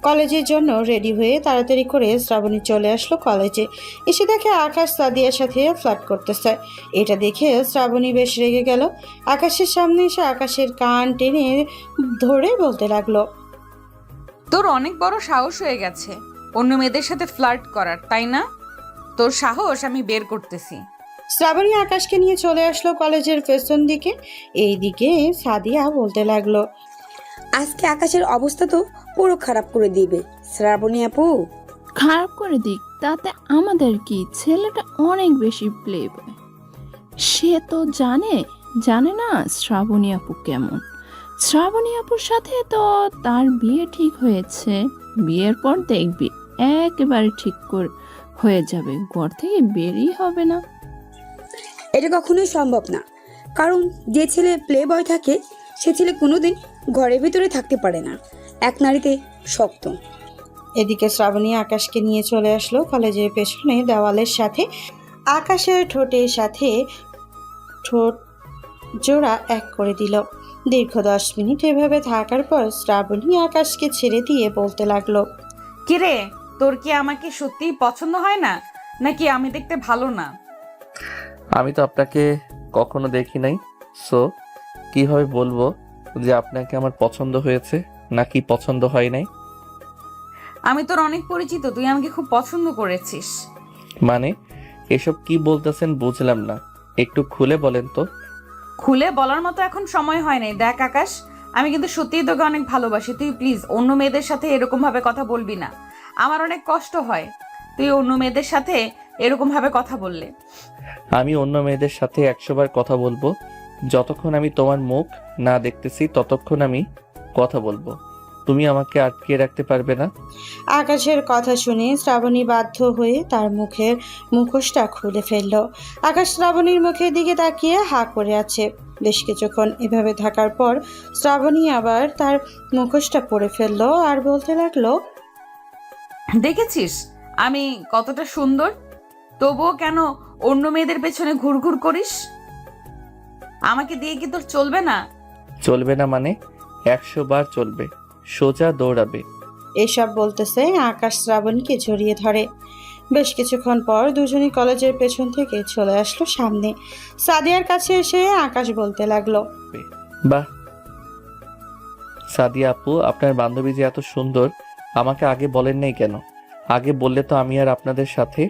কলেজের জন্য রেডি হয়ে তাড়াতাড়ি করে শ্রাবণী চলে আসলো কলেজে। এসে দেখে আকাশ সাদিয়ার সাথে ফ্লার্ট করতেছে। এটা দেখে শ্রাবণী বেশ রেগে গেল। আকাশের সামনে এসে আকাশের কান টেনে ধরে বলতে লাগলো, তোর অনেক বড় সাহস হয়ে গেছে অন্য মেয়েদের সাথে ফ্লার্ট করার, তাই না? তোর সাহস আমি বের করতেছি। শ্রাবণী আকাশকে নিয়ে চলে আসলো কলেজের পেছন দিকে। এই দিকে সাদিয়া বলতে লাগলো, আজকে আকাশের অবস্থা তো পুরো খারাপ করে দিবে শ্রাবণী আপু। খারাপ করে দিক, তাতে আমাদের কি? ছেলেটা অনেক বেশি প্লে বয়। সে তো জানে না শ্রাবণী আপু কেমন। শ্রাবণী আপুর সাথে তো তার বিয়ে ঠিক হয়েছে। বিয়ের পর দেখবি একেবারে ঠিক হয়ে যাবে, ঘর থেকে বেরিয়ে হবে না। এটা কখনোই সম্ভব না, কারণ যে ছেলে প্লে বয় থাকে সে ছেলে কোনোদিন ঘরের ভিতরে থাকতে পারে না, এক নারীতে শক্ত। এদিকে শ্রাবণী আকাশকে নিয়ে চলে আসলো কলেজের পেছনে দেওয়ালের সাথে। আকাশের ঠোঁটের সাথে ঠোঁট জোড়া এক করে দিল। দীর্ঘ 10 মিনিট এভাবে থাকার পর শ্রাবণী আকাশকে ছেড়ে দিয়ে বলতে লাগলো, কিরে, তোর কি আমাকে সত্যিই পছন্দ হয় না, নাকি আমি দেখতে ভালো না? আমি তো আপনাকে কখনো দেখি নাই, সো কিভাবে বলবো যে আপনাকে আমার পছন্দ হয়েছে নাকি পছন্দ হয় নাই? আমি তোর অনেক পরিচিত, তুই আমাকে খুব পছন্দ করেছিস। মানে এসব কি বলতেছেন বুঝলাম না, একটু খুলে বলেন তো। খুলে বলার মতো এখন সময় হয় নাই। দেখ আকাশ, আমি কিন্তু সত্যিই তোকে অনেক ভালোবাসি। তুই প্লিজ অন্য মেয়েদের সাথে এরকম ভাবে কথা বলবি না। আমার অনেক কষ্ট হয় তুই অন্য মেয়েদের সাথে এরকম ভাবে কথা বললে। আমি অন্য মেয়েদের সাথে 100 বার কথা বলবো, যতক্ষণ আমি তোমার মুখ না দেখতেছি ততক্ষণ আমি কথা বলবো। তুমি আমাকে আটকে রাখতে পারবে না। আকাশের কথা শুনে শ্রাবণী বাধ্য হয়ে তার মুখের মুখোশটা খুলে ফেলল। আকাশ শ্রাবণীর মুখের দিকে তাকিয়ে হা করে আছে। বেশ কিছুক্ষণ এভাবে থাকার পর শ্রাবণী আবার তার মুখোশটা পরে ফেললো আর বলতে লাগলো, দেখেছিস আমি কতটা সুন্দর, তবুও কেন অন্য মেয়েদের পেছনে ঘুরঘুর করিস? আমাকে দিয়ে কি তোর চলবে না? চলবে না মানে? 100 বার চলবে, সোজা দৌড়াবে। এসব বলতেছে আকাশ শ্রাবণীকে জড়িয়ে ধরে। বেশ কিছুক্ষণ পর দুজনই কলেজের পেছন থেকে চলে আসলো সামনে। সাদিয়ার কাছে এসে আকাশ বলতে লাগলো, বাহ সাদিয়া আপু, আপনার বান্ধবী যে এত সুন্দর আমাকে আগে বলেন নাই কেন? আগে বললে তো আমি আর আপনাদের সাথে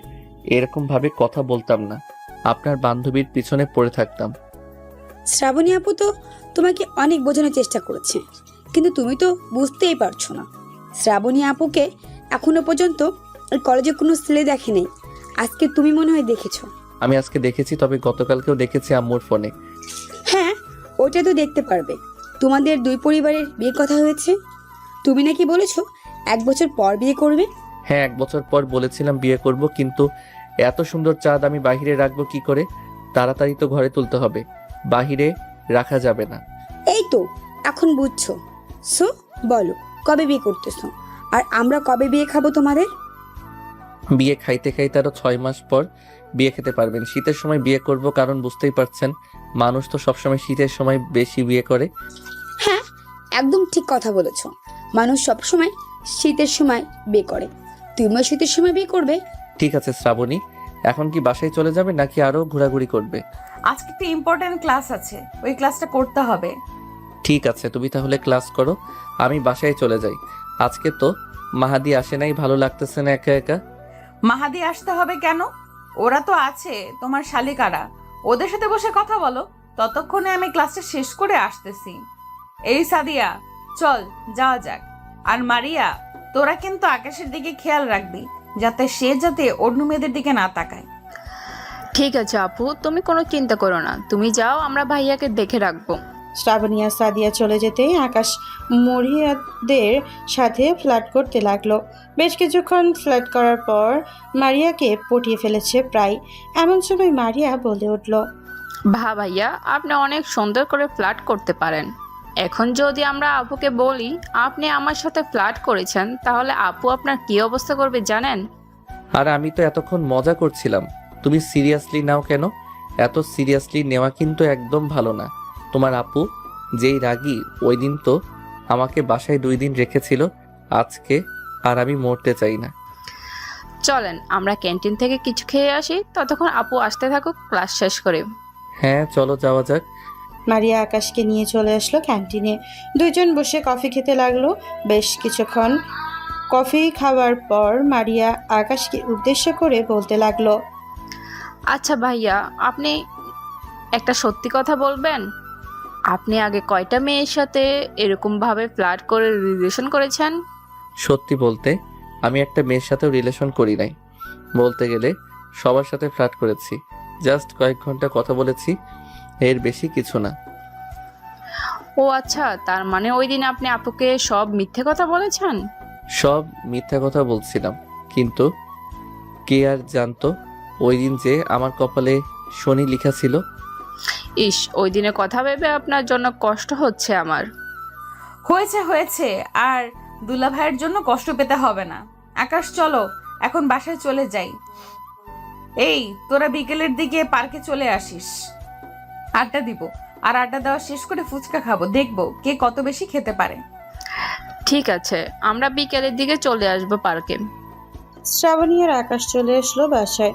এরকম ভাবে কথা বলতাম না, আপনার বান্ধবীর পিছনে পড়ে থাকতাম। শ্রাবণী আপু তো তোমাকে অনেক বোঝানোর চেষ্টা করেছে, কিন্তু তুমি তো বুঝতেই পারছো না। শ্রাবণী আপুকে এখনো পর্যন্ত ওই কলেজে কোনো ছেলে দেখে নেই। আজকে তুমি মনে হয় দেখেছো। আমি আজকে দেখেছি, তবে গতকালকেও দেখেছি আম্মুর ফোনে। হ্যাঁ, ওটা তো দেখতে পারবে। তোমাদের দুই পরিবারের বিয়ে কথা হয়েছে। তুমি নাকি বলেছো 1 বছর পর বিয়ে করবে। হ্যাঁ, 1 বছর পর বলেছিলাম বিয়ে করব, কিন্তু এত সুন্দর চাঁদ আমি বাহিরে রাখবো কি করে? তাড়াতাড়ি তো ঘরে তুলতে হবে, বাহিরে রাখা যাবে না। এই তো এখন বুঝছো। সো বলো, কবে বিয়ে করতেছো? আর আমরা কবে বিয়ে খাবো তোমাদের? বিয়ে খাইতে খাইতে আরো 6 মাস পর বিয়ে খেতে পারবেন। শীতের সময় বিয়ে করব, কারণ বুঝতেই পারছেন মানুষ তো সবসময় শীতের সময় বেশি বিয়ে করে। হ্যাঁ, একদম ঠিক কথা বলেছো। মানুষ সবসময় শীতের সময় বিয়ে করে। তুমিও শীতের সময় বিয়ে করবে। ঠিক আছে শ্রাবণী, এখন কি বাসায় চলে যাবে নাকি আরো ঘোরাঘুরি করবে? আজকে একটা ইম্পর্টেন্ট ক্লাস আছে, ওই ক্লাসটা করতে হবে। ঠিক আছে, তুমি তাহলে ক্লাস করো, আমি বাসায় চলে যাই। আজকে তো মাহাদি আসে নাই, ভালো লাগতেছে না একা একা। মাহাদি আসতে হবে কেন? ওরা তো আছে, তোমার শালিকারা, ওদের সাথে বসে কথা বলো। ততক্ষণে আমি ক্লাসটা শেষ করে আসতেছি। এই সাদিয়া, চল যাওয়া যাক। আর মারিয়া, তোরা কিন্তু আকাশের দিকে খেয়াল রাখবি, যাতে অন্য মেয়েদের দিকে না তাকায়। ঠিক আছে আপু, তুমি কোনো চিন্তা করো না, তুমি যাও, আমরা ভাইয়াকে দেখে রাখবো। শ্রাবণী আর সাদিয়া চলে যেতেই আকাশ মরিয়াদের সাথে ফ্লার্ট করতে লাগলো। বেশ কিছুক্ষণ ফ্লার্ট করার পর মারিয়াকে পটিয়ে ফেলেছে প্রায়। এমন সময় মারিয়া বলে উঠল, ভাইয়া, আপনি অনেক সুন্দর করে ফ্লার্ট করতে পারেন। এখন যদি আমরা আপুকে বলি আপনি আমার সাথে ফ্লার্ট করেছেন, তাহলে আপু আপনার কি অবস্থা করবে জানেন? আর আমি তো এতক্ষণ মজা করছিলাম, তুমি সিরিয়াসলি নাও কেন? এত সিরিয়াসলি নেওয়া কিন্তু একদম ভালো না। তোমার আপু যেই রাগী, ওই দিন তো আমাকে বাসায় 2 দিন রেখেছিল, আজকে আর আমি মরতে চাই না। চলেন আমরা ক্যান্টিন থেকে কিছু খেয়ে আসি, ততক্ষণ আপু আসতে থাকুক ক্লাস শেষ করে। হ্যাঁ চলো যাওয়া যাক। মারিয়া আকাশকে নিয়ে চলে আসলো ক্যান্টিনে। দুইজন বসে কফি খেতে লাগলো। বেশ কিছুক্ষণ কফি খাওয়ার পর মারিয়া আকাশকে উদ্দেশ্য করে বলতে লাগলো, আচ্ছা ভাইয়া, আপনি একটা সত্যি কথা বলবেন? আপনি আগে কয়টা মেয়ের সাথে এরকম ভাবে ফ্লার্ট করে রিলেশন করেছেন? সত্যি বলতে আমি একটা মেয়ের সাথেও রিলেশন করি নাই। বলতে গেলে সবার সাথে ফ্লার্ট করেছি, জাস্ট কয়েক ঘন্টা কথা বলেছি, এর বেশি কিছু না। ও আচ্ছা, তার মানে ওই দিন আপনি আপুকে সব মিথ্যে কথা বলেছেন? সব মিথ্যা কথা বলছিলাম, কিন্তু কে আর জানতো ওই দিন যে আমার কপালে শনি লেখা ছিল। ইস, ওই দিনে কথা ভেবে আপনার জন্য কষ্ট হচ্ছে আমার। হয়েছে হয়েছে, আর দুলা ভাইয়ের জন্য কষ্ট পেতে হবে না। আকাশ চলো এখন বাসায় চলে যাই। এই তোরা বিকেলের দিকে পার্কে চলে আসিস, আড্ডা দিব। আর আড্ডা দেওয়া শেষ করে ফুচকা খাবো, দেখবো কে কত বেশি খেতে পারে। ঠিক আছে, আমরা বিকেলের দিকে চলে আসবো পার্কে। শ্রাবণী আর আকাশ চলে আসলো বাসায়।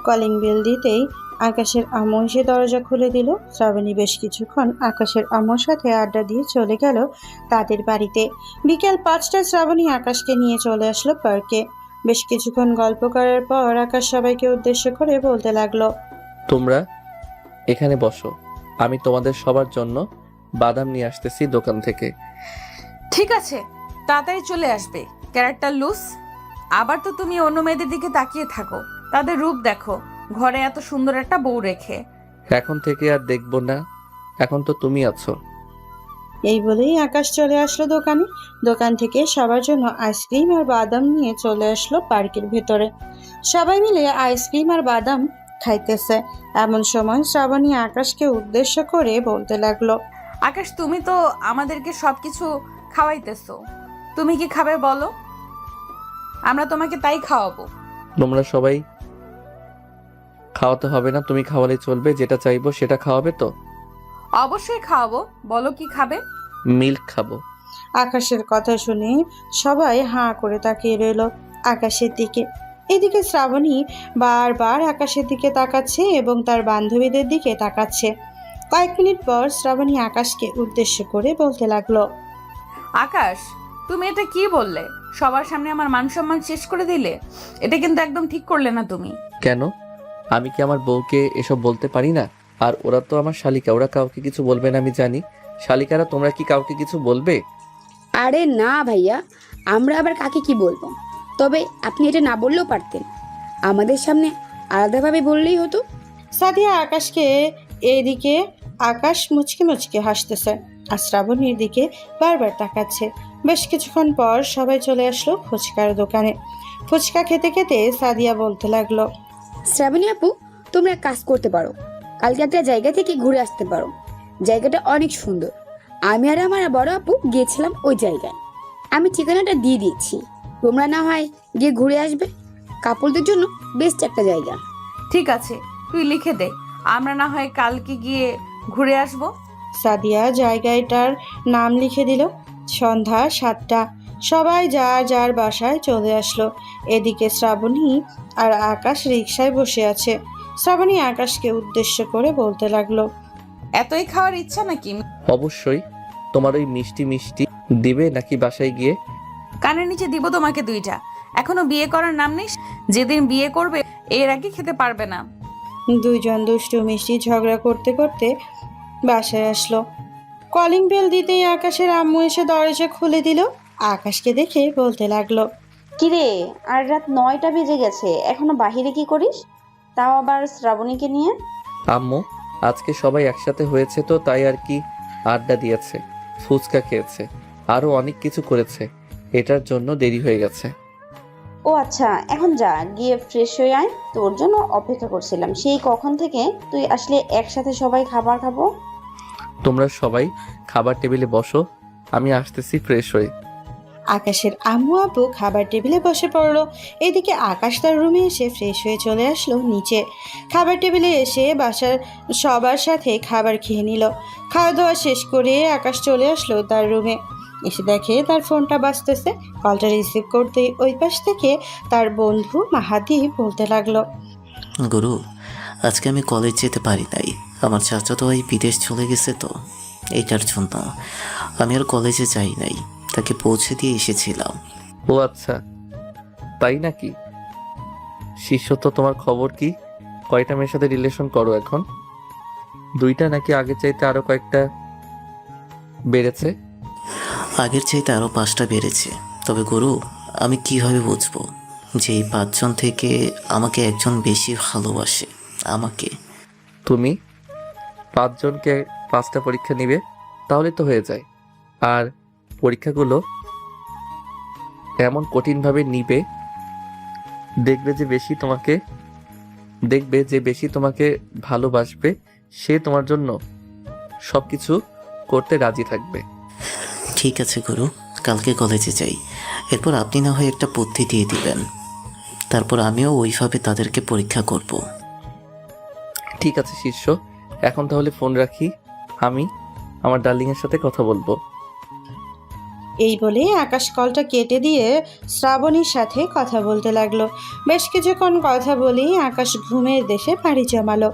কলিং বেল দিতেই আকাশের আম্মু এসে দরজা খুলে দিল। শ্রাবণী বেশ কিছুক্ষণ আকাশের আম্মুর সাথে আড্ডা দিয়ে চলে গেল তাদের বাড়িতে। বিকেল 5টায় শ্রাবণী আকাশকে নিয়ে চলে আসলো পার্কে। বেশ কিছুক্ষণ গল্প করার পর আকাশ সবাইকে উদ্দেশ্য করে বলতে লাগলো, তোমরা এখানে বসো, আমি তোমাদের সবার জন্য বাদাম নিয়ে আসতেছি দোকান থেকে। ঠিক আছে, তাড়াতাড়ি চলে আসবে। Character loose. আবার তো তুমি অন্য মেয়েদের দিকে তাকিয়ে থাকো, তাদের রূপ দেখো, ঘরে এত সুন্দর একটা বউ রেখে। এখন থেকে আর দেখবো না, এখন তো তুমি আছো। এই বলেই আকাশ চলে আসলো দোকানে। দোকান থেকে সবার জন্য আইসক্রিম আর বাদাম নিয়ে চলে আসলো পার্কের ভেতরে। সবাই মিলে আইসক্রিম আর বাদাম খাইতেছে। এমন সময় শ্রাবণী আকাশকে উদ্দেশ্য করে বলতে লাগলো, আকাশ, তুমি তো আমাদেরকে সবকিছু খাওয়াইতেছো, তুমি কি খাবে বলো? আমরা তোমাকে তাই খাওয়াবো। তোমরা সবাই খাওয়াতে হবে না, তুমি খাওয়ালে চলবে, যেটা চাইবো সেটা খাওয়াবে তো? অবশ্যই খাওয়াবো, বলো কি খাবে? মিল্ক খাবো। আকাশের কথা শুনে সবাই হাঁ করে তাকিয়ে রইল আকাশের দিকে। এদিকে শ্রাবণী বারবার আকাশের দিকে তাকাচ্ছে এবং তার বান্ধবীদের দিকে তাকাচ্ছে। কয়েক মিনিট পর শ্রাবণী আকাশকে উদ্দেশ্য করে বলতে লাগলো, আকাশ, তুমি এটা কি বললে? সবার সামনে আমার মান সম্মান শেষ করে দিলে। এটা কিন্তু একদম ঠিক করলে না তুমি। কেন? আমি কি আমার বউকে এসব বলতে পারি না? আর ওরা তো আমার শালিকা, ওরা কাউকে কিছু বলবে না আমি জানি। শালিকারা, তোমরা কি কাউকে কিছু বলবে? আরে না ভাইয়া, আমরা আবার কাকে কি বলবো? তবে আপনি এটা না বললেও পারতেন, আমাদের সামনে আলাদাভাবে বললেই হতো। সাদিয়া আকাশকে এদিকে আকাশ মুচকে মুচকে হাসতেছে আর শ্রাবণীর দিকে বারবার তাকাচ্ছে। বেশ কিছুক্ষণ পর সবাই চলে আসলো ফুচকার দোকানে। ফুচকা খেতে খেতে সাদিয়া বলতে লাগলো, শ্রাবণী আপু, তোমরা এক কাজ করতে পারো, কালকে একটা জায়গা থেকে ঘুরে আসতে পারো। জায়গাটা অনেক সুন্দর। আমি আর আমার বড় আপু গিয়েছিলাম ওই জায়গায়। আমি ঠিকানাটা দিয়ে দিয়েছি, তোমরা না হয় গিয়ে ঘুরে আসবে। কাপড়দের জন্য বেস্ট একটা জায়গা। ঠিক আছে, তুই লিখে দে, আমরা না হয় কালকে গিয়ে ঘুরে আসবো। সাদিয়া জায়গাটার নাম লিখে দিল। সন্ধ্যা 7টা। সবাই যার যার বাসায় চলে আসলো। এদিকে শ্রাবণী আর আকাশ রিকশায় বসে আছে। শ্রাবণী আকাশকে উদ্দেশ্য করে বলতে লাগলো, এতই খাওয়ার ইচ্ছা নাকি? অবশ্যই। তোমার ওই মিষ্টি মিষ্টি দিবে নাকি বাসায় গিয়ে? কানের নিচে দিব তোমাকে 2টা। এখনো বিয়ে করার নাম নেই। যেদিন বিয়ে করবে এর আগে খেতে পারবে না। দুইজন দুষ্টু মিষ্টি ঝগড়া করতে করতে বাসায় আসলো। কলিং বেল দিতেই আকাশের আম্মু এসে দরজা খুলে দিল। আকাশকে দেখে বলতে লাগলো, কিরে, আর রাত 9টা বেজে গেছে, এখনো বাহিরে কি করিস? তাও আবার শ্রাবণীকে নিয়ে? আম্মু, আজকে সবাই একসাথে হয়েছে তো তাই আর কি, আড্ডা দিয়েছে, ফুচকা খেয়েছে, আরো অনেক কিছু করেছে, এটার জন্য দেরি হয়ে গেছে। ও আচ্ছা, এখন যা, গিয়ে ফ্রেশ হয়ে আয়। তোর জন্য অপেক্ষা করছিলাম সেই কখন থেকে। তুই আসলে একসাথে সবাই খাবার খাবো। তোমরা সবাই খাবার টেবিলে বসো, আমি আসতেছি ফ্রেশ হয়ে। আকাশের আম্মু আব্বু খাবার টেবিলে বসে পড়লো। এদিকে আকাশ তার রুমে এসে ফ্রেশ হয়ে চলে আসলো নিচে। খাবার টেবিলে এসে বাসার সবার সাথে খাবার খেয়ে নিল। খাওয়া দাওয়া শেষ করে আকাশ চলে আসলো তার রুমে। এসে দেখে তার ফোনটা বাজতেছে। কলটা রিসিভ করতে ওই পাশ থেকে তার বন্ধু মাহাদি বলতে লাগলো, গুরু, আজকে আমি কলেজ যেতে পারি নাই। আমার চাচাতো ভাই বিদেশ চলে গেছে তো, এইটার জন্য আমি আর কলেজে যাই নাই, তাকে পৌঁছে দিয়ে এসেছিলাম। ও আচ্ছা, তাই নাকি? শিষ্য তো, তোমার খবর কি? কয়টা মেয়ের সাথে রিলেশন করো এখন? 2টা নাকি আগে চাইতে আরো কয়েকটা বেড়েছে? আগের চাইতে আরও 5টা বেড়েছে। তবে গুরু, আমি কিভাবে বুঝবো যে এই 5 জন থেকে আমাকে একজন বেশি ভালোবাসে আমাকে? তুমি 5 জনকে 5টা পরীক্ষা নিবে, তাহলে তো হয়ে যায়। আর পরীক্ষাগুলো এমন কঠিনভাবে নিবে, দেখবে যে বেশি তোমাকে ভালোবাসবে, সে তোমার জন্য সবকিছু করতে রাজি থাকবে। ঠিক আছে গুরু, কালকে কলেজে যাই, এরপর আপনি না হয় একটা বুদ্ধি দিয়ে দিবেন, তারপর আমিও ওইভাবে তাদেরকে পরীক্ষা করব। ঠিক আছে শিষ্য, এখন তাহলে ফোন রাখি, আমি আমার ডার্লিংয়ের সাথে কথা বলবো। এই বলে আকাশ কলটা কেটে দিয়ে শ্রাবণীর সাথে কথা বলতে লাগলো। বেশ কিছুক্ষণ কথা বলেই আকাশ ঘুমের দেশে পাড়ি জমালো।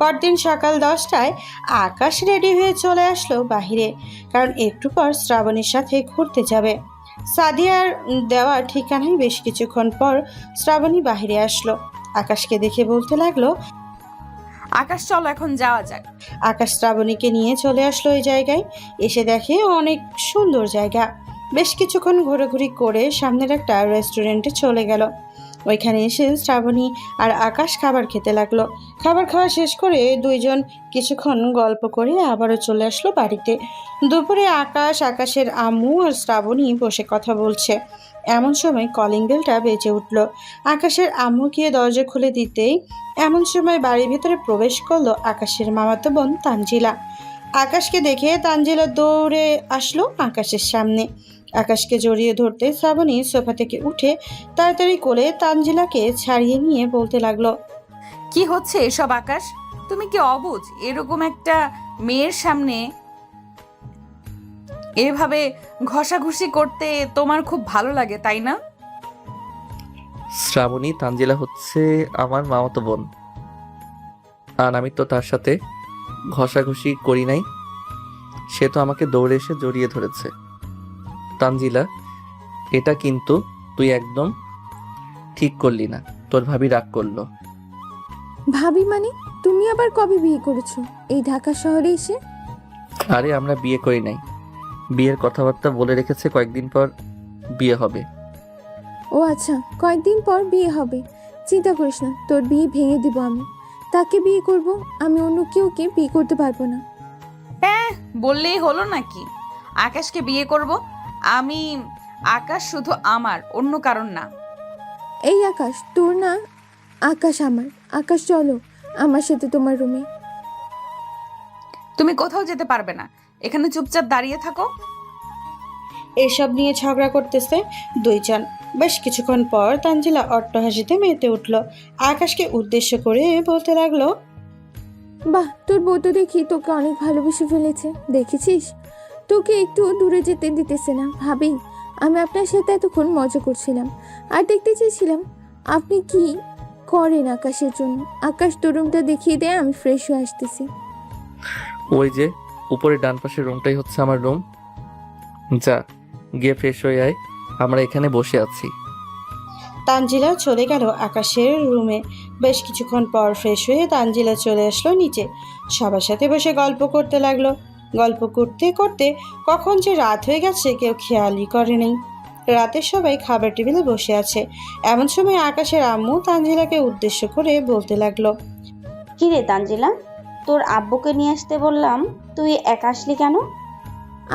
পরদিন সকাল 10টায় আকাশ রেডি হয়ে চলে আসলো বাহিরে, কারণ একটু পর শ্রাবণীর সাথে ঘুরতে যাবে। সাদিয়ার দেওয়া ঠিকানায় বেশ কিছুক্ষণ পর শ্রাবণী বাহিরে আসলো। আকাশকে দেখে বলতে লাগলো, আকাশ, চলো এখন যাওয়া যাক। আকাশ শ্রাবণীকে নিয়ে চলে আসলো ওই জায়গায়। এসে দেখে অনেক সুন্দর জায়গা। বেশ কিছুক্ষণ ঘোরাঘুরি করে সামনের একটা রেস্টুরেন্টে চলে গেল। ওইখানে এসে শ্রাবণী আর আকাশ খাবার খেতে লাগলো। খাবার খাওয়া শেষ করে দুইজন কিছুক্ষণ গল্প করে আবারও চলে আসলো বাড়িতে। দুপুরে আকাশের আম্মু আর শ্রাবণী বসে কথা বলছে। এমন সময় কলিং বেলটা বেজে উঠল। আকাশের আম্মু গিয়ে দরজা খুলে দিতেই এমন সময় বাড়ির ভিতরে প্রবেশ করলো আকাশের মামাতো বোন তানজিলা। আকাশকে দেখে তানজিলা দৌড়ে আসলো আকাশের সামনে। আকাশকে জড়িয়ে ধরতে শ্রাবণী সোফা থেকে উঠে তাড়াতাড়ি কোলে তানজিলাকে ছাড়িয়ে নিয়ে বলতে লাগলো, কি হচ্ছে এসব আকাশ? তুমি কি অবুঝ? এরকম একটা মেয়ের সামনে এভাবে ঘষাঘষি করতে তোমার খুব ভালো লাগে, তাই না? শ্রাবণী, তানজিলা হচ্ছে আমার মামাতো বোন, আর আমি তো তার সাথে ঘষাঘষি করি নাই। সে তো আমাকে দৌড়ে এসে জড়িয়ে ধরেছে। তানজিলা, এটা কিন্তু তুই একদম ঠিক করলি না। তোর ভাবি রাগ করলো। ভাবি মানে? তুমি আবার কবে বিয়ে করেছো এই ঢাকা শহরে এসে? আরে আমরা বিয়ে করি নাই, বিয়ের কথাবার্তা বলে রেখেছে, কয়েকদিন পর বিয়ে হবে। ও আচ্ছা, কয়েকদিন পর বিয়ে হবে। চিন্তা করিস না, তোর বিয়ে ভেঙে দিব আমি। তাকে বিয়ে করব, আমি অন্য কেউকে বিয়ে করতে পারবো না। হ্যাঁ, বললেই হলো নাকি? আকাশকে বিয়ে করব আমি। আকাশ শুধু আমার, অন্য কারণ না। এই আকাশ তোর না, আকাশ আমার। আকাশ চলো আমার সাথে তোমার রুমে। তুমি কোথাও যেতে পারবে না, এখানে চুপচাপ দাঁড়িয়ে থাকো। এসব নিয়ে ঝগড়া করতেছে দুইজন। বেশ কিছুক্ষণ পর তানজিলা অট্টহাসিতে মেতে উঠল। আকাশকে উদ্দেশ্য করে বলতে লাগলো, বাহ, তোর বউ তো দেখি তোকে অনেক ভালোবেসে ফেলেছে। দেখেছিস, তোকে একটু দূরে যেতে দিতেছে না। ভাবি, আমি আপনার সাথে এতক্ষণ মজা করছিলাম আর দেখতে চেয়েছিলাম আপনি কি করেন আকাশের জন্য। আকাশ, তোর রুমটা দেখিয়ে দেয়, আমি ফ্রেশ হয়ে আসতেছি। ওই যে উপরে ডান পাশের রুমটাই হচ্ছে আমার রুম। যা, গিয়ে ফ্রেশ হয়ে আয়, আমরা এখানে বসে আছি। তানজিলা চলে গেল আকাশের রুমে। বেশ কিছুক্ষণ পর ফ্রেশ হয়ে তানজিলা চলে আসলো নিচে। সবার সাথে বসে গল্প করতে লাগলো। গল্প করতে করতে কখন যে রাত হয়ে গেছে কেউ খেয়ালই করেনি। রাতে সবাই খাবার টেবিলে বসে আছে। এমন সময় আকাশের আম্মু তানজিলাকে উদ্দেশ্য করে বলতে লাগলো, কি রে তানজিলা, তোর আব্বুকে নিয়ে আসতে বললাম, তুই একা আসলি কেন?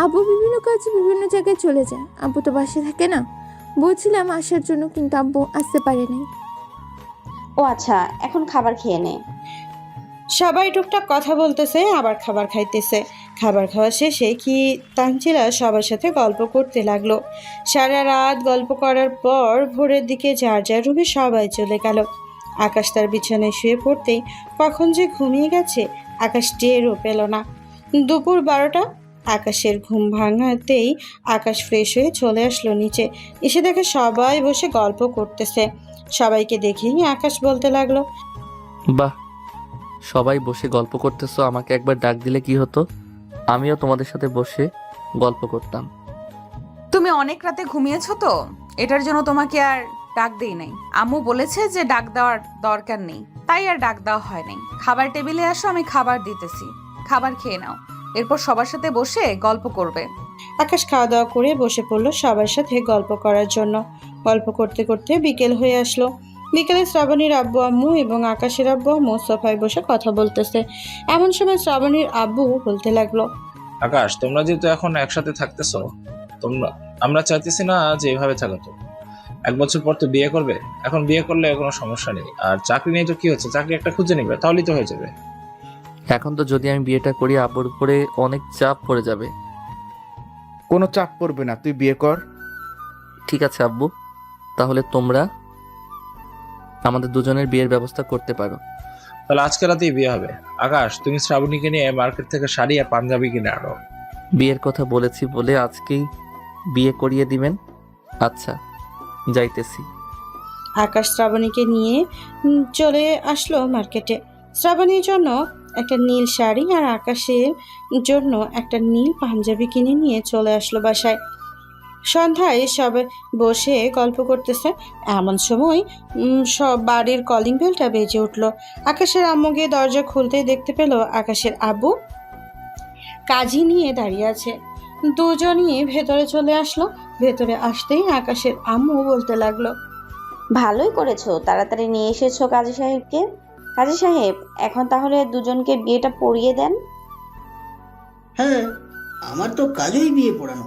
আব্বু বিভিন্ন কাজে বিভিন্ন জায়গায় চলে যায়। আব্বু তো বাসায় থাকে না। বলছিলাম আসার জন্য, কিন্তু আব্বু আসতে পারে নাই। ও আচ্ছা, এখন খাবার খেয়ে নে। সবাই টুকটাক কথা বলতেছে, আবার খাবার খাইতেছে। খাবার খাওয়া শেষে কি তানজিলা সবার সাথে গল্প করতে লাগলো। সারা রাত গল্প করার পর ভোরের দিকে যার যার রুমে সবাই চলে গেল। আকাশ তার বিছানায় শুয়ে পড়তেই কখন যে ঘুমিয়ে গেছে আকাশ টেরও পেল না। দুপুর 12টা। আকাশের ঘুম ভাঙাতেই আকাশ ফ্রেশ হয়ে চলে আসলো নিচে। এসে দেখে সবাই বসে গল্প করতেছে। সবাইকে দেখেই আকাশ বলতে লাগলো, বাহ, সবাই বসে গল্প করতেছো, আমাকে একবার ডাক দিলে কি হতো? আমিও তোমাদের সাথে বসে গল্প করতাম। তুমি অনেক রাতে ঘুমিয়েছো তো, এটার জন্য তোমাকে আর ডাক দেই নাই। আম্মু বলেছে যে ডাক দেওয়ার দরকার নেই, তাই আর ডাক দেওয়া হয় নাই। খাবার টেবিলে আসো, আমি খাবার দিতেছি, খাবার খেয়ে নাও, এরপর সবার সাথে বসে গল্প করবে। আকাশ খাওয়া দাওয়া করে বসে পড়লো সবার সাথে গল্প করার জন্য। গল্প করতে করতে বিকেল হয়ে আসলো। বিকেলে শ্রাবণীর আব্বু আম্মু এবং আকাশের আব্বু আম্মু সোফায় বসে কথা বলতেছে। এমন সময় শ্রাবণীর আব্বু বলতে লাগলো, আকাশ, তোমরা যেহেতু এখন একসাথে থাকতেছো, আমরা চাইতেছি না যে এভাবে থাকো। তো 1 বছর পর তো বিয়ে করবে, এখন বিয়ে করলে কোনো সমস্যা নেই। আর চাকরি নেই তো কি হচ্ছে, চাকরি একটা খুঁজে নিবে, তাহলেই তো হয়ে যাবে। এখন তো যদি আমি বিয়েটা করি আব্বুর উপরে অনেক চাপ পড়ে যাবে। কোনো চাপ পড়বে না, তুই বিয়ে কর। ঠিক আছে আব্বু, তাহলে তোমরা আমাদের দুজনের বিয়ের ব্যবস্থা করতে পারো। তাহলে আজকে রাতেই বিয়ে হবে। আকাশ, তুমি শ্রাবণীকে নিয়ে মার্কেট থেকে শাড়ি আর পাঞ্জাবি কিনে আনো। বিয়ের কথা বলেছি বলে আজকেই বিয়ে করিয়ে দিবেন? আচ্ছা, যাইতেছি। আকাশ শ্রাবণীকে নিয়ে চলে আসলো মার্কেটে। শ্রাবণীর জন্য একটা নীল শাড়ি আর আকাশের জন্য একটা নীল পাঞ্জাবি কিনে নিয়ে চলে আসলো বাসায়। সন্ধ্যায় সবাই বসে গল্প করতেছে। এমন সময় সব বাড়ির কলিং বেলটা বেজে উঠলো। আকাশের আম্মু গিয়ে দরজা খুলতেই দেখতে পেল আকাশের আব্বু কাজী নিয়ে দাঁড়িয়ে আছে। দুজনই ভেতরে চলে আসলো। ভেতরে আসতেই আকাশের আম্মু বলতে লাগলো, ভালোই করেছো, তাড়াতাড়ি নিয়ে এসেছো কাজী সাহেবকে। কাজী সাহেব, এখন তাহলে দুজনকে বিয়েটা পড়িয়ে দেন। হ্যাঁ, আমার তো কাজই বিয়ে পড়ানো।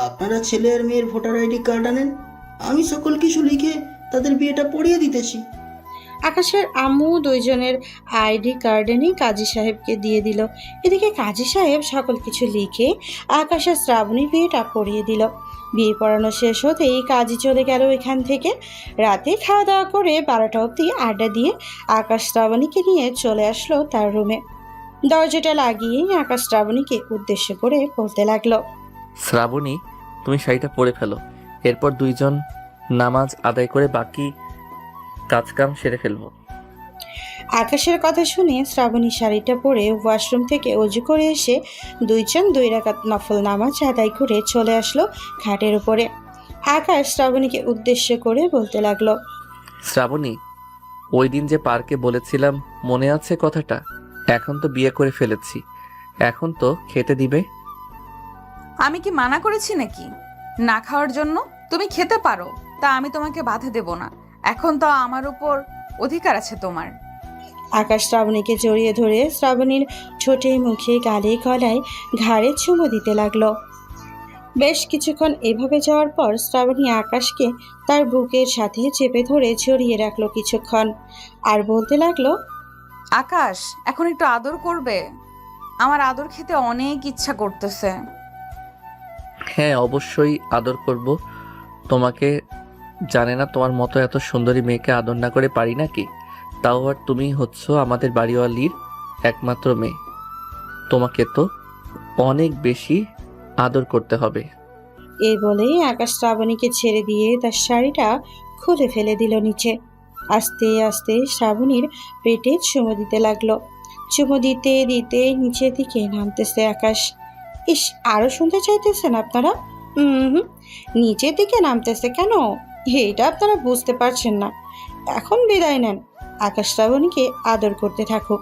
আপনারা ছেলে আর মেয়ের ভোটার আইডি কার্ড আনেন, আমি সকল কিছু লিখে তাদের বিয়েটা পড়িয়ে দিতেছি। আকাশের আম্মু দুইজনের আইডি কার্ড এনে কাজী সাহেবকে দিয়ে দিল। এদিকে কাজী সাহেব সকল কিছু লিখে আকাশের শ্রাবণীর বিয়েটা পড়িয়ে দিল। বিয়ে পড়ানো শেষ হতেই কাজই চলে গেল এখান থেকে। রাতে খাওয়া দাওয়া করে 12টা অবধি আড্ডা দিয়ে আকাশ শ্রাবণীকে নিয়ে চলে আসলো তার রুমে। দরজাটা লাগিয়েই আকাশ শ্রাবণীকে উদ্দেশ্য করে বলতে লাগলো, শ্রাবণী, তুমি শাড়িটা পরে ফেলো, এরপর দুইজন নামাজ আদায় করে বাকি কাজকাম সেরে ফেলবো। আকাশের কথা শুনে শ্রাবণী শাড়িটা পরে ওয়াশরুম থেকে অজু করে এসে 2 রাকাত নফল নামাজ আদায় করে চলে আসলো খাটের উপরে। আকাশ শ্রাবণীকে উদ্দেশ্য করে বলতে লাগলো, শ্রাবণী, ওই দিন যে পার্কে বলেছিলাম মনে আছে কথাটা? এখন তো বিয়ে করে ফেলেছি, এখন তো খেতে দিবে। আমি কি মানা করেছি নাকি না খাওয়ার জন্য? তুমি খেতে পারো, তা আমি তোমাকে বাধা দেব না। এখন তো আমার উপর অধিকার আছে তোমার। আকাশ শ্রাবণীকে জড়িয়ে ধরে শ্রাবণীর ঠোঁটে, মুখে, গালে, গলায়, ঘাড়ে চুমু দিতে লাগলো। বেশ কিছুক্ষণ এভাবে যাওয়ার পর শ্রাবণী আকাশকে তার বুকের সাথে চেপে ধরে জড়িয়ে রাখলো কিছুক্ষণ, আর বলতে লাগলো, আকাশ, এখন একটু আদর করবে? আমার আদর খেতে অনেক ইচ্ছা করতেছে। হ্যাঁ, অবশ্যই আদর করব তোমাকে। জানে না তোমার মতো এত সুন্দরী মেয়েকে আদর না করে পারি নাকি? তাও আর তুমি হচ্ছ আমাদের বাড়িওয়ালির একমাত্র মেয়ে, তোমাকে তো অনেক বেশি আদর করতে হবে। এই বলেই আকাশ শ্রাবণীকে ছেড়ে দিয়ে তার শাড়িটা খুলে ফেলে দিল নিচে। আস্তে আস্তে শ্রাবণীর পেটে চুমু দিতে লাগলো। চুমু দিতে দিতে নিচের দিকে নামতেছে আকাশ। ইস, আরো শুনতে চাইতেছেন আপনারা? নিচের দিকে নামতেছে কেন, এটা আপনারা বুঝতে পারছেন না। এখন বিদায় নেন, আকাশ শ্রাবণীকে আদর করতে থাকুক।